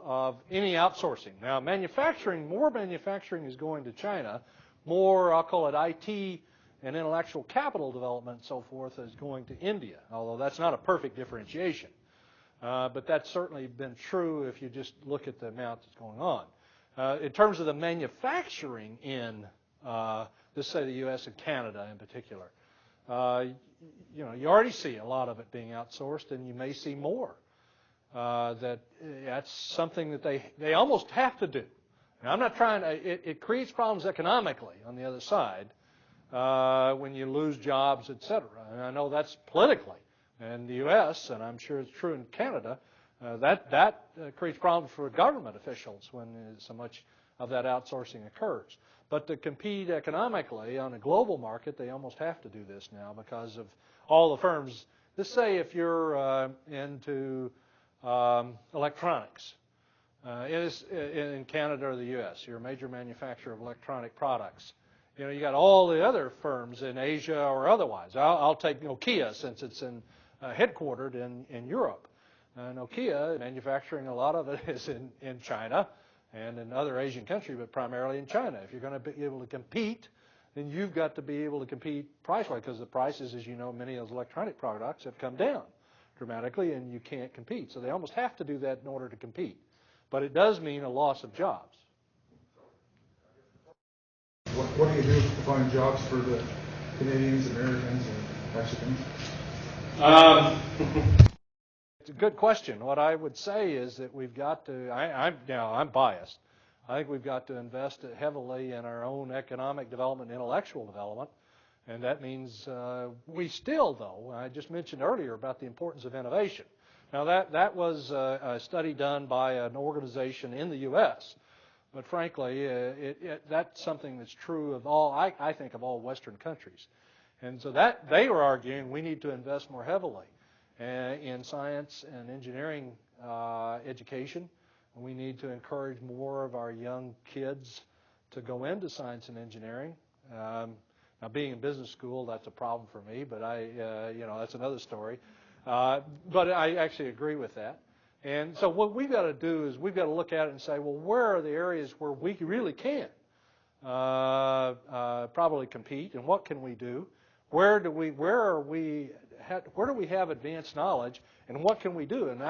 any outsourcing. Now, more manufacturing is going to China. More, I'll call it IT and intellectual capital development and so forth, is going to India, although that's not a perfect differentiation. But that's certainly been true if you just look at the amount that's going on. In terms of the manufacturing in, let's say, the U.S. and Canada in particular, you already see a lot of it being outsourced, and you may see more. That's something that they almost have to do. Now, I'm not trying to, it creates problems economically on the other side when you lose jobs, et cetera. And I know that's politically in the U.S., and I'm sure it's true in Canada. That creates problems for government officials when there's so much of that outsourcing occurs. But to compete economically on a global market, they almost have to do this now because of all the firms. Let's say if you're into electronics in Canada or the U.S., you're a major manufacturer of electronic products. You know, you got all the other firms in Asia or otherwise. I'll take Nokia since it's headquartered in Europe. Nokia manufacturing, a lot of it is in China and in other Asian countries, but primarily in China. If you're going to be able to compete, then you've got to be able to compete price-wise, because the prices, as you know, many of those electronic products have come down dramatically, and you can't compete. So they almost have to do that in order to compete. But it does mean a loss of jobs. What do you do to find jobs for the Canadians, Americans, and Mexicans? It's a good question. What I would say is that we've got to, I'm biased. I think we've got to invest heavily in our own economic development, intellectual development, and that means we still, though, I just mentioned earlier about the importance of innovation. Now that was a study done by an organization in the U.S., but frankly, that's something that's true of all, I think, of all Western countries. And so that they were arguing we need to invest more heavily in science and engineering education. We need to encourage more of our young kids to go into science and engineering. Now, being in business school, that's a problem for me, but that's another story. But I actually agree with that. And so what we've got to do is we've got to look at it and say, well, where are the areas where we really can probably compete, and what can we do? Where do we have advanced knowledge, and what can we do? And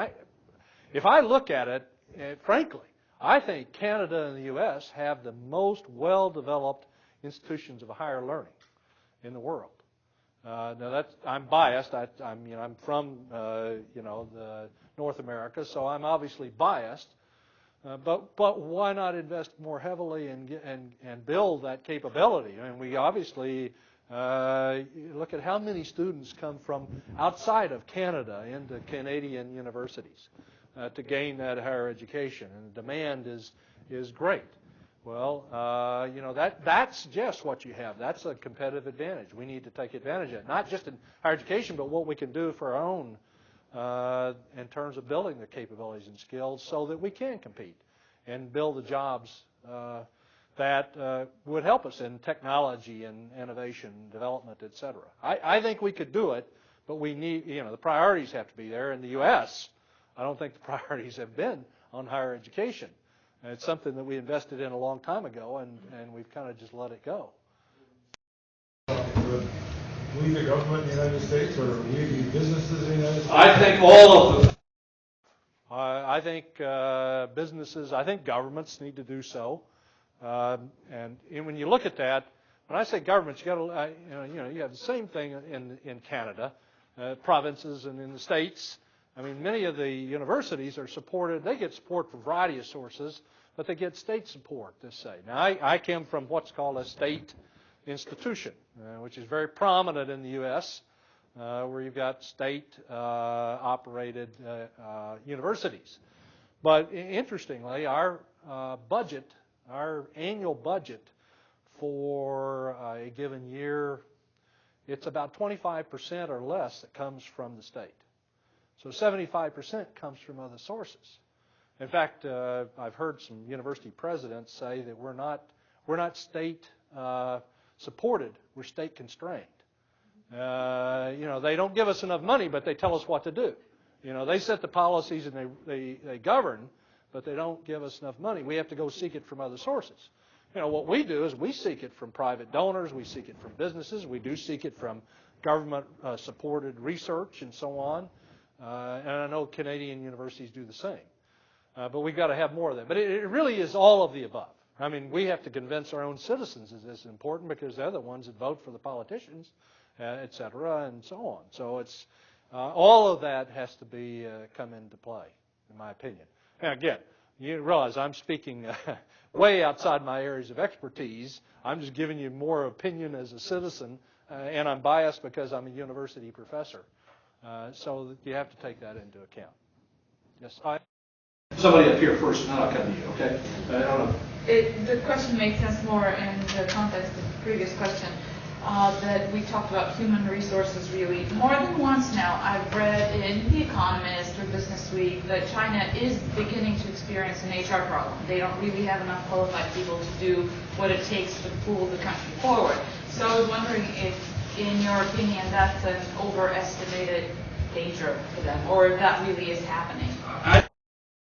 if I look at it, frankly, I think Canada and the U.S. have the most well-developed institutions of higher learning in the world. Now I'm biased. I'm from North America, so I'm obviously biased. But why not invest more heavily and build that capability? I mean, we obviously look at how many students come from outside of Canada into Canadian universities to gain that higher education, and the demand is great. Well, that's just what you have. That's a competitive advantage. We need to take advantage of it, not just in higher education, but what we can do for our own in terms of building the capabilities and skills so that we can compete and build the jobs that would help us in technology and innovation, development, et cetera. I think we could do it, but we need, the priorities have to be there. In the U.S., I don't think the priorities have been on higher education. It's something that we invested in a long time ago, and we've kind of just let it go. We, the government in the United States, or we, the businesses in the United States? I think all of them. I think businesses, I think governments need to do so. And when you look at that, when I say governments, you got to, you have the same thing in Canada, provinces, and in the states. I mean, many of the universities are supported. They get support from a variety of sources, but they get state support, let's say. Now, I came from what's called a state institution, which is very prominent in the U.S., where you've got state-operated universities. But interestingly, our budget, our annual budget for a given year, it's about 25% or less that comes from the state. So 75% comes from other sources. In fact, I've heard some university presidents say that we're not state supported, we're state constrained. They don't give us enough money, but they tell us what to do. They set the policies and they govern, but they don't give us enough money. We have to go seek it from other sources. What we do is we seek it from private donors, we seek it from businesses, we do seek it from government supported research and so on. And I know Canadian universities do the same. But we've got to have more of that. But it really is all of the above. I mean, we have to convince our own citizens that this is important because they're the ones that vote for the politicians, et cetera, and so on. So it's all of that has to be come into play, in my opinion. Now, again, you realize I'm speaking way outside my areas of expertise. I'm just giving you more opinion as a citizen, and I'm biased because I'm a university professor. So you have to take that into account. Yes, somebody up here first, and then I'll come to you, okay? I don't know. The question makes sense more in the context of the previous question, that we talked about human resources really. More than once now, I've read in The Economist or Business Week that China is beginning to experience an HR problem. They don't really have enough qualified people to do what it takes to pull the country forward. So I was wondering if, in your opinion, that's an overestimated danger for them, or if that really is happening.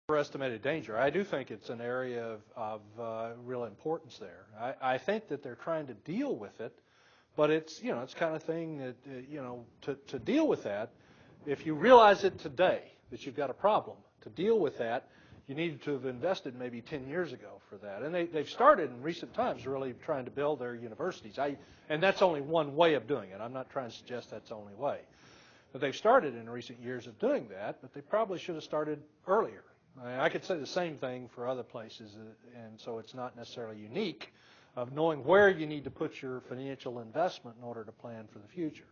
Overestimated danger. I do think it's an area of real importance there. I think that they're trying to deal with it, but it's it's kind of thing that to deal with that, if you realize it today that you've got a problem, to deal with that, you needed to have invested maybe 10 years ago for that. And they've started in recent times really trying to build their universities. And that's only one way of doing it. I'm not trying to suggest that's the only way. But they've started in recent years of doing that, but they probably should have started earlier. I could say the same thing for other places, and so it's not necessarily unique, of knowing where you need to put your financial investment in order to plan for the future.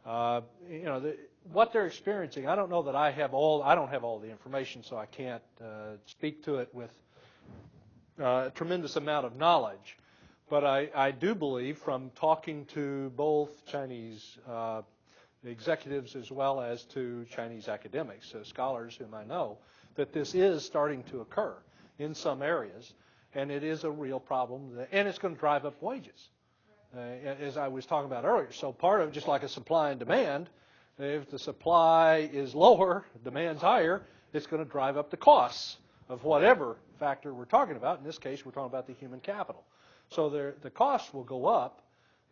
What they're experiencing, I don't know that I don't have all the information, so I can't speak to it with a tremendous amount of knowledge. But I do believe, from talking to both Chinese executives as well as to Chinese academics, scholars whom I know, that this is starting to occur in some areas, and it is a real problem, and it's going to drive up wages, as I was talking about earlier. So part of, just like a supply and demand, if the supply is lower, demand's higher, it's going to drive up the costs of whatever factor we're talking about. In this case, we're talking about the human capital. So the costs will go up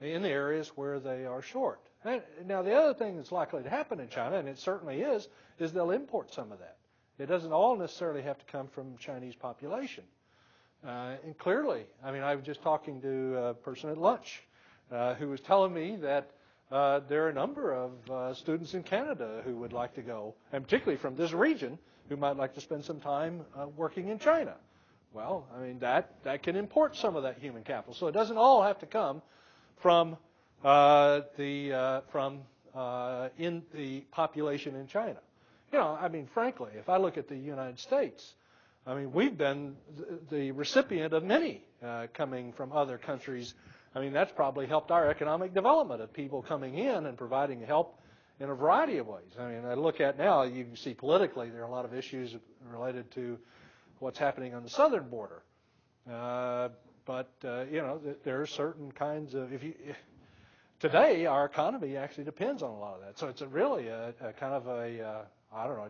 in the areas where they are short. Now, the other thing that's likely to happen in China, and it certainly is they'll import some of that. It doesn't all necessarily have to come from Chinese population. And clearly, I mean, I was just talking to a person at lunch who was telling me that there are a number of students in Canada who would like to go, and particularly from this region, who might like to spend some time working in China. Well, I mean, that can import some of that human capital. So it doesn't all have to come from in the population in China. I mean, frankly, if I look at the United States, I mean, we've been the recipient of many coming from other countries. I mean, that's probably helped our economic development of people coming in and providing help in a variety of ways. I mean, I look at now, you can see politically there are a lot of issues related to what's happening on the southern border. But there are certain kinds of, today our economy actually depends on a lot of that. So it's really a kind of a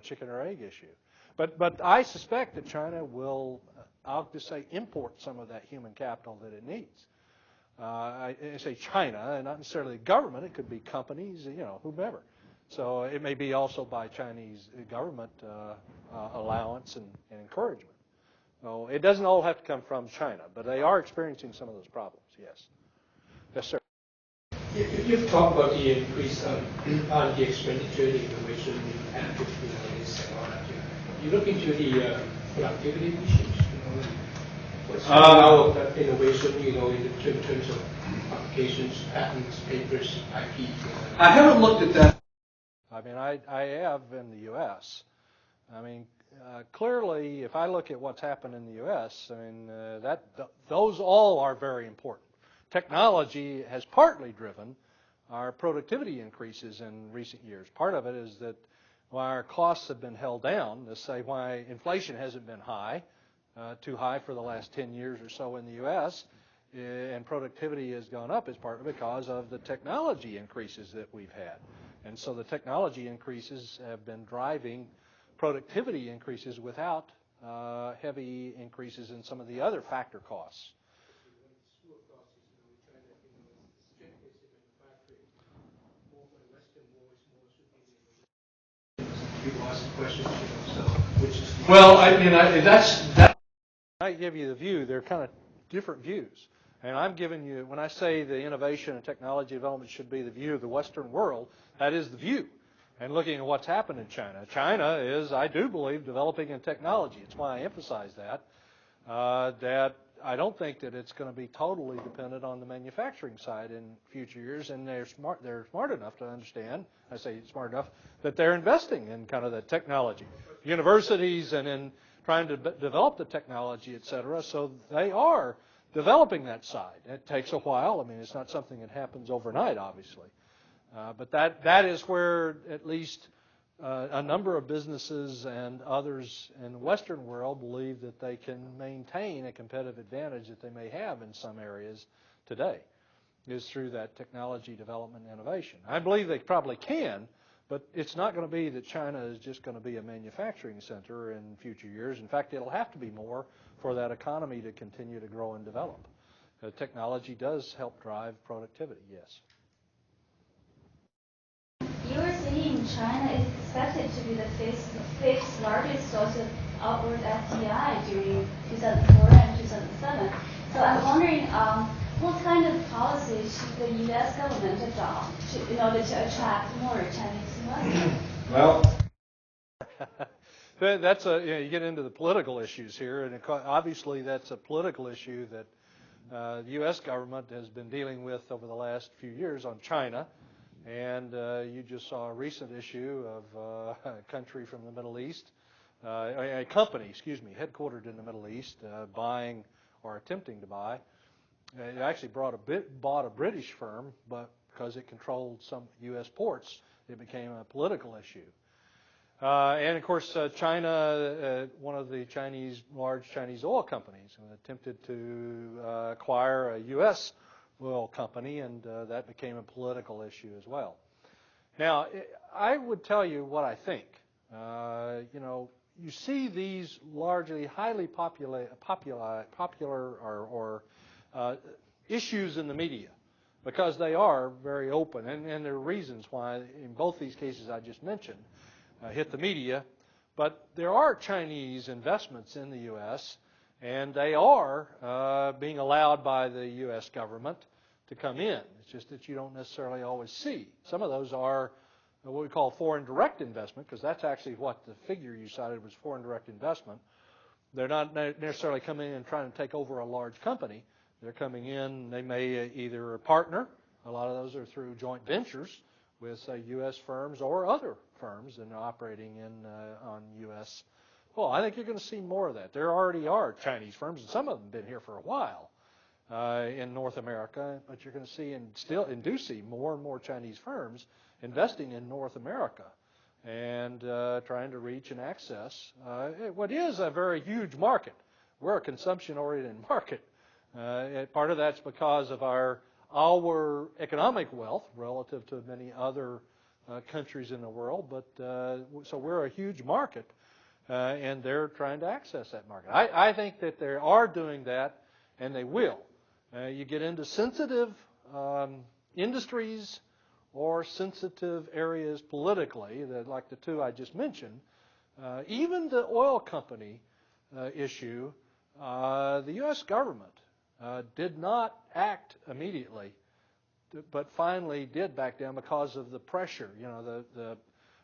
chicken or egg issue. But I suspect that China will, I'll just say, import some of that human capital that it needs. I say China, and not necessarily the government. It could be companies, whomever. So it may be also by Chinese government allowance and encouragement. So it doesn't all have to come from China, but they are experiencing some of those problems, yes. Yes, sir. You've talked about the increase on the expenditure, the innovation, the active this technology. You look into the productivity issues, what's happening now of that innovation, in terms of applications, patents, papers, IP. I haven't looked at that. I mean, I have in the U.S. I mean, clearly, if I look at what's happened in the U.S., I mean, those all are very important. Technology has partly driven our productivity increases in recent years. Part of it is that while our costs have been held down, to say why inflation hasn't been too high for the last 10 years or so in the U.S., and productivity has gone up, is partly because of the technology increases that we've had. And so the technology increases have been driving productivity increases without heavy increases in some of the other factor costs. Well, I mean, I give you the view. They're kind of different views. And I'm giving you, when I say the innovation and technology development should be the view of the Western world, that is the view. And looking at what's happened in China. China is, I do believe, developing in technology. It's why I emphasize that I don't think that it's going to be totally dependent on the manufacturing side in future years. And they're smart enough to understand, I say smart enough, that they're investing in kind of the technology. Universities and in trying to develop the technology, et cetera. So they are developing that side. It takes a while. I mean, it's not something that happens overnight, obviously. But that is where at least a number of businesses and others in the Western world believe that they can maintain a competitive advantage that they may have in some areas today, is through that technology development and innovation. I believe they probably can, but it's not going to be that China is just going to be a manufacturing center in future years. In fact, it'll have to be more for that economy to continue to grow and develop. Technology does help drive productivity, yes. You were saying China is expected to be the fifth largest source of outward FDI during 2004 and 2007. So I'm wondering, what kind of policies should the U.S. government adopt in order to attract more Chinese investors? Well, that's you get into the political issues here, and obviously that's a political issue that the U.S. government has been dealing with over the last few years on China. And you just saw a recent issue of a country from the Middle East, a company, headquartered in the Middle East, buying or attempting to buy. It actually bought a British firm, but because it controlled some U.S. ports, it became a political issue. And of course, China, one of the large Chinese oil companies, attempted to acquire a U.S. oil company, and that became a political issue as well. Now, I would tell you what I think. You see these largely highly popular issues in the media because they are very open, and there are reasons why in both these cases I just mentioned hit the media. But there are Chinese investments in the U.S., and they are being allowed by the U.S. government to come in. It's just that you don't necessarily always see. Some of those are what we call foreign direct investment, because that's actually what the figure you cited was, foreign direct investment. They're not necessarily coming in and trying to take over a large company. They're coming in, they may either partner, a lot of those are through joint ventures with U.S. firms or other firms and operating on U.S. Well, I think you're going to see more of that. There already are Chinese firms, and some of them have been here for a while in North America, but you're going to see and do see more and more Chinese firms investing in North America and trying to reach and access what is a very huge market. We're a consumption-oriented market. Part of that's because of our economic wealth relative to many other countries in the world, but so we're a huge market, and they're trying to access that market. I think that they are doing that, and they will. You get into sensitive industries or sensitive areas politically, like the two I just mentioned. Even the oil company issue, the U.S. government did not act immediately, but finally did back down because of the pressure,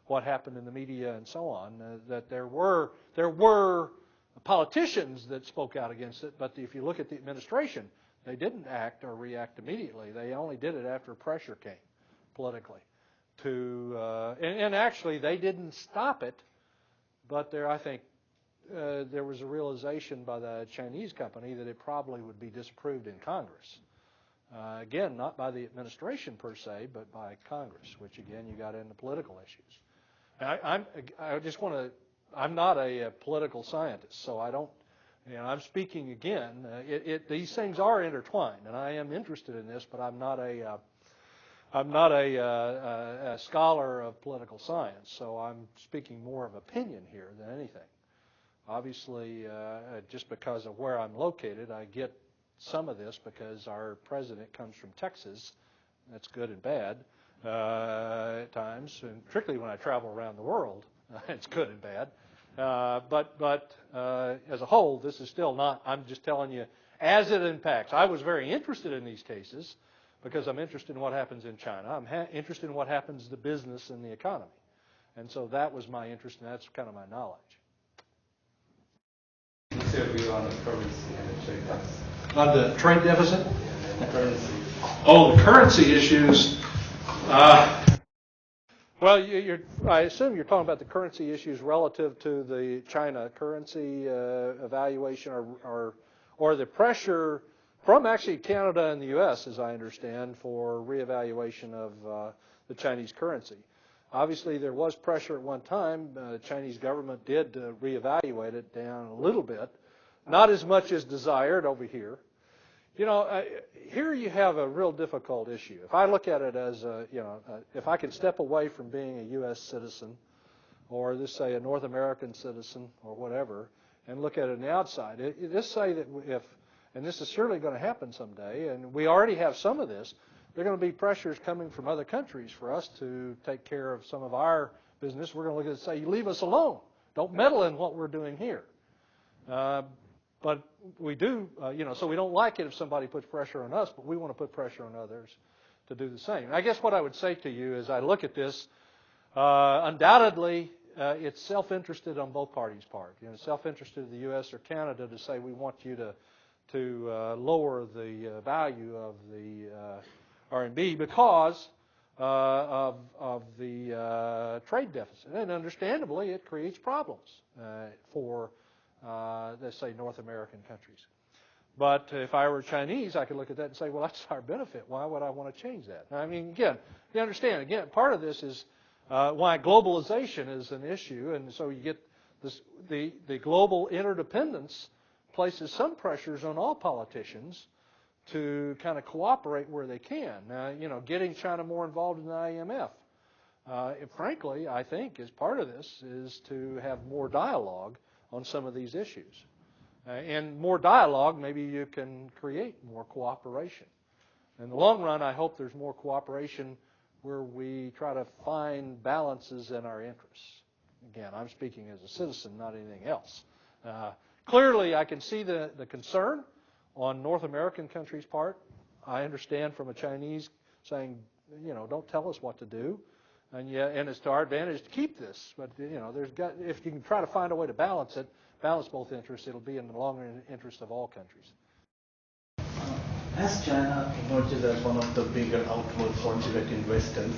what happened in the media and so on, that there were politicians that spoke out against it, but if you look at the administration, they didn't act or react immediately. They only did it after pressure came politically. And actually, they didn't stop it, but I think there was a realization by the Chinese company that it probably would be disapproved in Congress. Again, not by the administration per se, but by Congress, which again, you got into political issues. I'm not a political scientist, so I don't, I'm speaking again. These things are intertwined, and I am interested in this, but I'm not a scholar of political science, so I'm speaking more of opinion here than anything. Obviously, just because of where I'm located, I get some of this because our president comes from Texas. That's good and bad at times, and particularly when I travel around the world, it's good and bad. But as a whole, this is still not, I'm just telling you, as it impacts. I was very interested in these cases because I'm interested in what happens in China. I'm interested in what happens to the business and the economy. And so that was my interest, and that's kind of my knowledge. What's your view on the currency and the trade deficit? On the trade deficit? The currency. Oh, the currency issues. Well, I assume you're talking about the currency issues relative to the China currency evaluation or the pressure from actually Canada and the U.S., as I understand, for reevaluation of the Chinese currency. Obviously, there was pressure at one time. The Chinese government did reevaluate it down a little bit, not as much as desired over here. Here you have a real difficult issue. If I look at it as, if I can step away from being a U.S. citizen or just say a North American citizen or whatever and look at it on the outside, just say that and this is surely going to happen someday, and we already have some of this, there are going to be pressures coming from other countries for us to take care of some of our business. We're going to look at it and say, you leave us alone. Don't meddle in what we're doing here. But we do, so we don't like it if somebody puts pressure on us, but we want to put pressure on others to do the same. I guess what I would say to you as I look at this, undoubtedly, it's self-interested on both parties' part. Self-interested of the U.S. or Canada to say we want you to lower the value of the RMB because of the trade deficit. And understandably, it creates problems for, let's say, North American countries. But if I were Chinese, I could look at that and say, well, that's our benefit. Why would I want to change that? I mean, again, you understand, again, part of this is why globalization is an issue. And so you get this, the global interdependence places some pressures on all politicians to kind of cooperate where they can. Getting China more involved in the IMF, frankly, I think, as part of this, is to have more dialogue on some of these issues. And more dialogue, maybe you can create more cooperation. In the long run, I hope there's more cooperation where we try to find balances in our interests. Again, I'm speaking as a citizen, not anything else. Clearly, I can see the concern on North American countries' part. I understand from a Chinese saying, don't tell us what to do, and it's to our advantage to keep this. But if you can try to find a way to balance both interests, it'll be in the long interest of all countries. As China emerges as one of the bigger outward contributors investors,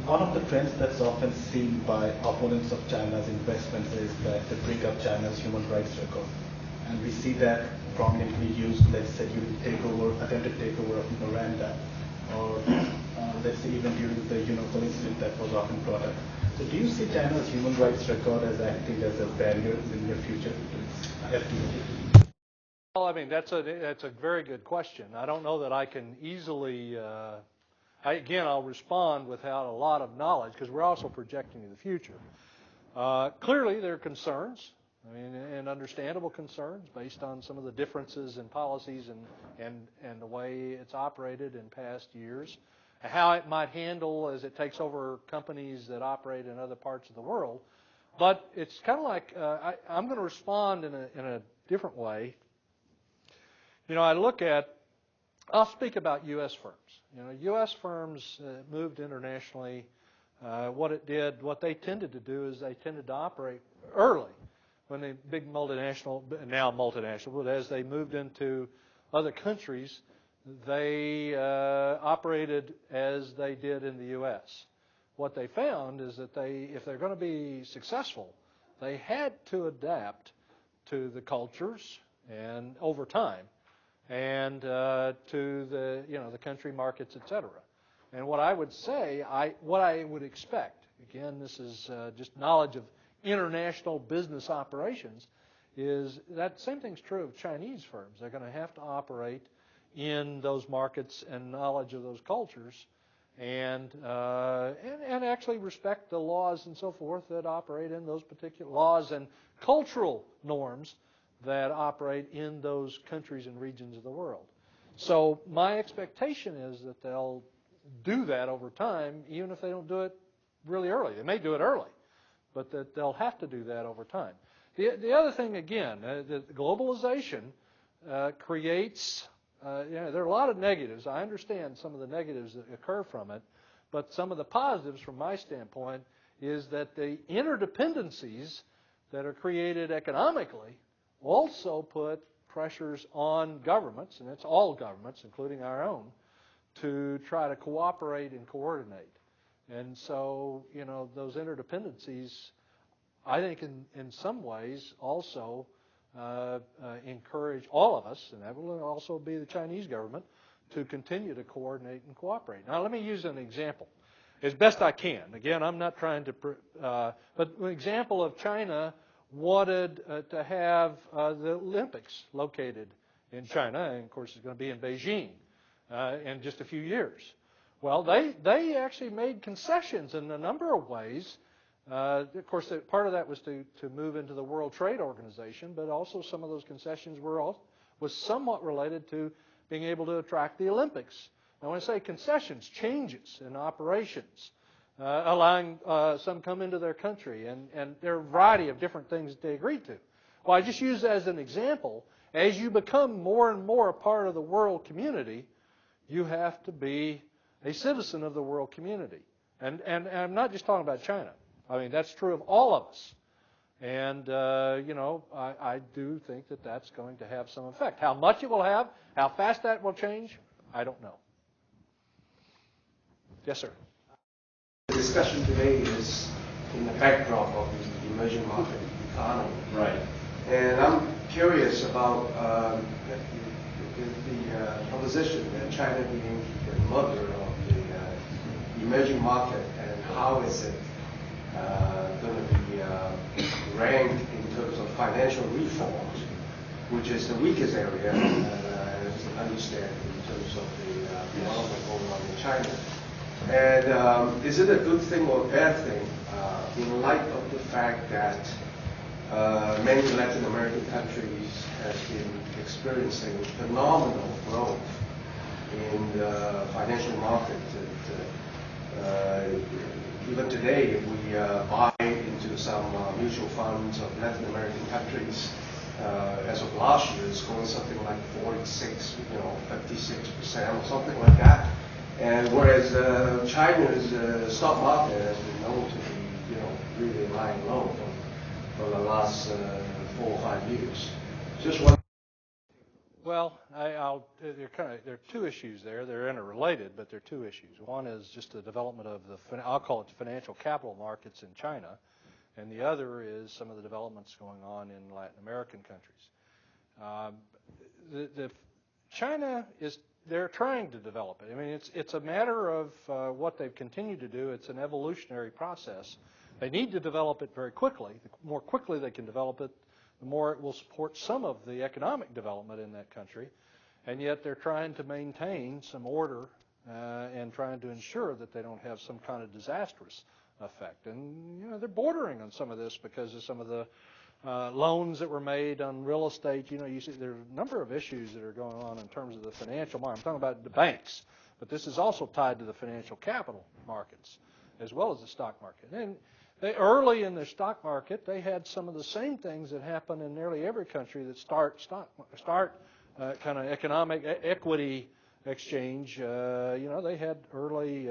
one of the trends that's often seen by opponents of China's investments is that the BRIC of China's human rights record. And we see that prominently used, let's say, during attempted takeover of Miranda, or let's say even during the Unicorn incident that was often brought up. So do you see China's human rights record as acting as a barrier in the near future to its FTA? Well, I mean, that's a very good question. I don't know that I can easily, I'll respond without a lot of knowledge because we're also projecting to the future. Clearly, there are concerns, and understandable concerns based on some of the differences in policies and the way it's operated in past years, how it might handle as it takes over companies that operate in other parts of the world. But it's kind of like, I'm going to respond in a different way. I'll speak about U.S. firms. U.S. firms moved internationally. What they tended to do is they tended to operate early when the big multinational, now multinational, but as they moved into other countries, they operated as they did in the U.S. What they found is that if they're going to be successful, they had to adapt to the cultures and over time, and to the country markets, etc. And what I would say, what I would expect, again, this is just knowledge of international business operations, is that same thing's true of Chinese firms. They're going to have to operate in those markets and knowledge of those cultures, and actually respect the laws and so forth that operate in those particular laws and cultural norms that operate in those countries and regions of the world. So my expectation is that they'll do that over time, even if they don't do it really early. They may do it early, but that they'll have to do that over time. The other thing, again, the globalization creates, there are a lot of negatives. I understand some of the negatives that occur from it, but some of the positives from my standpoint is that the interdependencies that are created economically also put pressures on governments, and it's all governments, including our own, to try to cooperate and coordinate. And so, those interdependencies, I think in some ways also encourage all of us, and that will also be the Chinese government, to continue to coordinate and cooperate. Now, let me use an example as best I can. Again, I'm not trying to, but an example of China wanted to have the Olympics located in China, and of course it's going to be in Beijing in just a few years. Well, they actually made concessions in a number of ways. Of course, part of that was to move into the World Trade Organization, but also some of those concessions was somewhat related to being able to attract the Olympics. Now, when I say concessions, changes in operations, allowing some come into their country, and there are a variety of different things that they agreed to. Well, I just use that as an example. As you become more and more a part of the world community, you have to be a citizen of the world community. And I'm not just talking about China. I mean, that's true of all of us. And, I do think that that's going to have some effect. How much it will have, how fast that will change, I don't know. Yes, sir. The discussion today is in the backdrop of the emerging market economy. Right. And I'm curious about the proposition that China being the mother of the emerging market, and how is it going to be ranked in terms of financial reforms, which is the weakest area, as I understand, in terms of the development going on in China. And is it a good thing or a bad thing in light of the fact that many Latin American countries have been experiencing phenomenal growth in the financial market? Even today, if we buy into some mutual funds of Latin American countries, as of last year, it's going something like 46, 56% or something like that. And whereas China's stock market has been known to be, really lying low for the last 4 or 5 years. Just one. Well, there are two issues there. They're interrelated, but there are two issues. One is just the development of I'll call it the financial capital markets in China, and the other is some of the developments going on in Latin American countries. China they're trying to develop it. I mean, it's a matter of what they've continued to do. It's an evolutionary process. They need to develop it very quickly. The more quickly they can develop it, the more it will support some of the economic development in that country. And yet they're trying to maintain some order and trying to ensure that they don't have some kind of disastrous effect. And, they're bordering on some of this because of some of the loans that were made on real estate. You see there's a number of issues that are going on in terms of the financial market. I'm talking about the banks, but this is also tied to the financial capital markets as well as the stock market. And early in the stock market, they had some of the same things that happen in nearly every country that start kind of economic equity exchange. They had early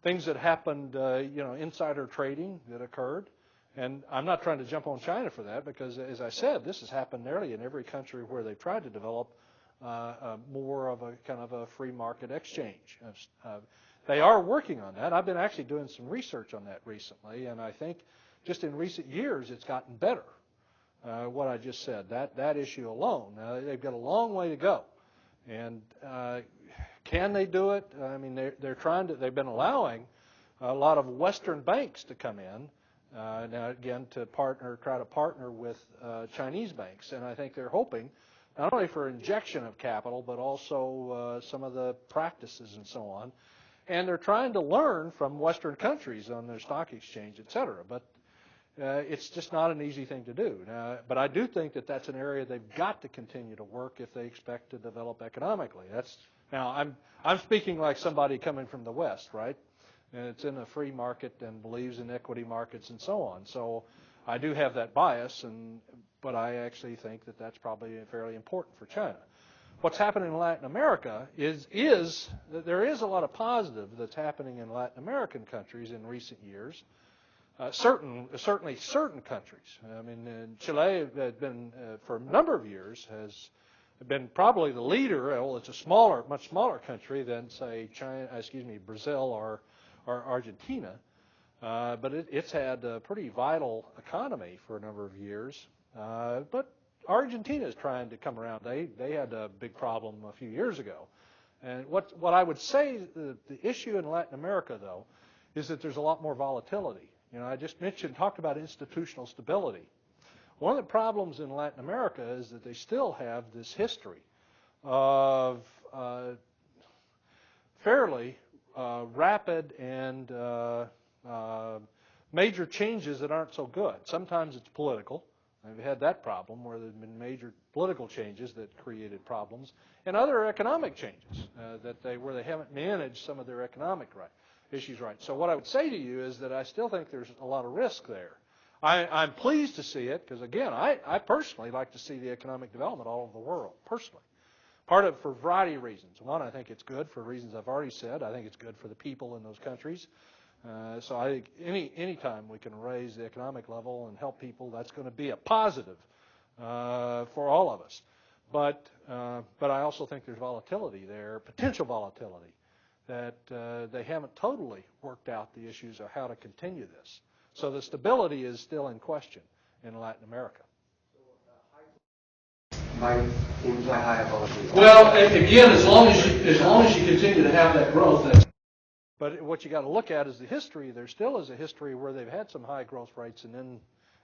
things that happened, insider trading that occurred. And I'm not trying to jump on China for that because, as I said, this has happened nearly in every country where they've tried to develop more of a kind of a free market exchange. They are working on that. I've been actually doing some research on that recently, and I think just in recent years it's gotten better, what I just said, that issue alone. They've got a long way to go. And can they do it? I mean, they've been allowing a lot of Western banks to come in, now again, to try to partner with Chinese banks. And I think they're hoping not only for injection of capital, but also some of the practices and so on. And they're trying to learn from Western countries on their stock exchange, et cetera. But it's just not an easy thing to do. But I do think that that's an area they've got to continue to work if they expect to develop economically. Now, I'm speaking like somebody coming from the West, right? And it's in a free market and believes in equity markets and so on. So I do have that bias, but I actually think that that's probably fairly important for China. What's happening in Latin America is that there is a lot of positive that's happening in Latin American countries in recent years. Certainly certain countries. I mean, Chile has been, for a number of years, has been probably the leader. Well, it's a much smaller country than, say, Brazil Argentina, but it's had a pretty vital economy for a number of years. But Argentina is trying to come around. They had a big problem a few years ago. And what I would say, the issue in Latin America, though, is that there's a lot more volatility. You know, I just talked about institutional stability. One of the problems in Latin America is that they still have this history of fairly rapid and major changes that aren't so good. Sometimes it's political. We've had that problem where there have been major political changes that created problems, and other economic changes where they haven't managed some of their economic issues right. So what I would say to you is that I still think there's a lot of risk there. I'm pleased to see it because, again, I personally like to see the economic development all over the world, personally. Part of it for a variety of reasons. One, I think it's good for reasons I've already said. I think it's good for the people in those countries. So I think any time we can raise the economic level and help people, that's going to be a positive for all of us. But I also think there's volatility there, potential volatility, that they haven't totally worked out the issues of how to continue this. So the stability is still in question in Latin America. Might imply higher volatility. Well, again, as long as you continue to have that growth. But what you got to look at is the history. There still is a history where they've had some high growth rates and then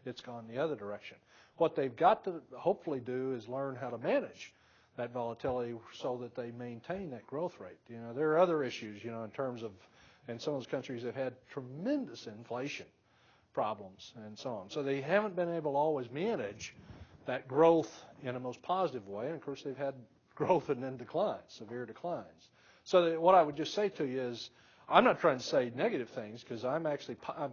it's gone the other direction. What they've got to hopefully do is learn how to manage that volatility so that they maintain that growth rate. You know, there are other issues, you know, in terms of, in some of those countries have had tremendous inflation problems and so on. So they haven't been able to always manage that growth in a most positive way. And of course, they've had growth and then declines, severe declines. So what I would just say to you is, I'm not trying to say negative things because I'm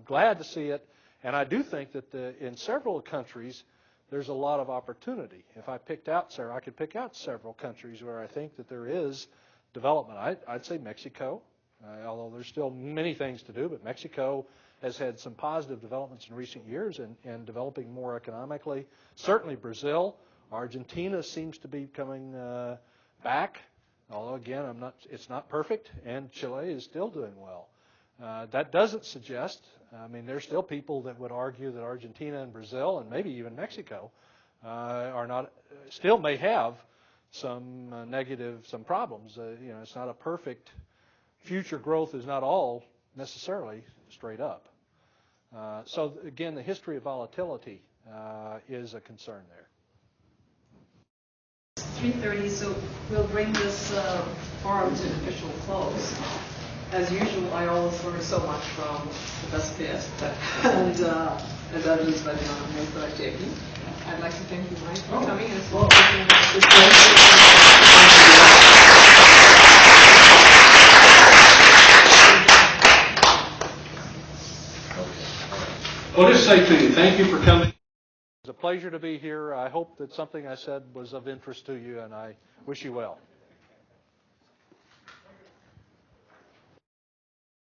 glad to see it. And I do think that in several countries, there's a lot of opportunity. If I picked out, Sarah, I could pick out several countries where I think that there is development. I'd say Mexico, although there's still many things to do, but Mexico has had some positive developments in recent years and developing more economically. Certainly Brazil. Argentina seems to be coming back, although again, it's not perfect, and Chile is still doing well. That doesn't suggest, I mean, there's still people that would argue that Argentina and Brazil and maybe even Mexico still may have some some problems. You know, it's not a perfect, future growth is not all necessarily straight up. So again, the history of volatility is a concern there. 3:30, so we'll bring this forum to an official close. As usual, I always learn so much from the best pit, and as evidenced by the honor that I've taken. I'd like to thank you, Mike, for coming and I'll just say to you, thank you for coming. It's a pleasure to be here. I hope that something I said was of interest to you, and I wish you well.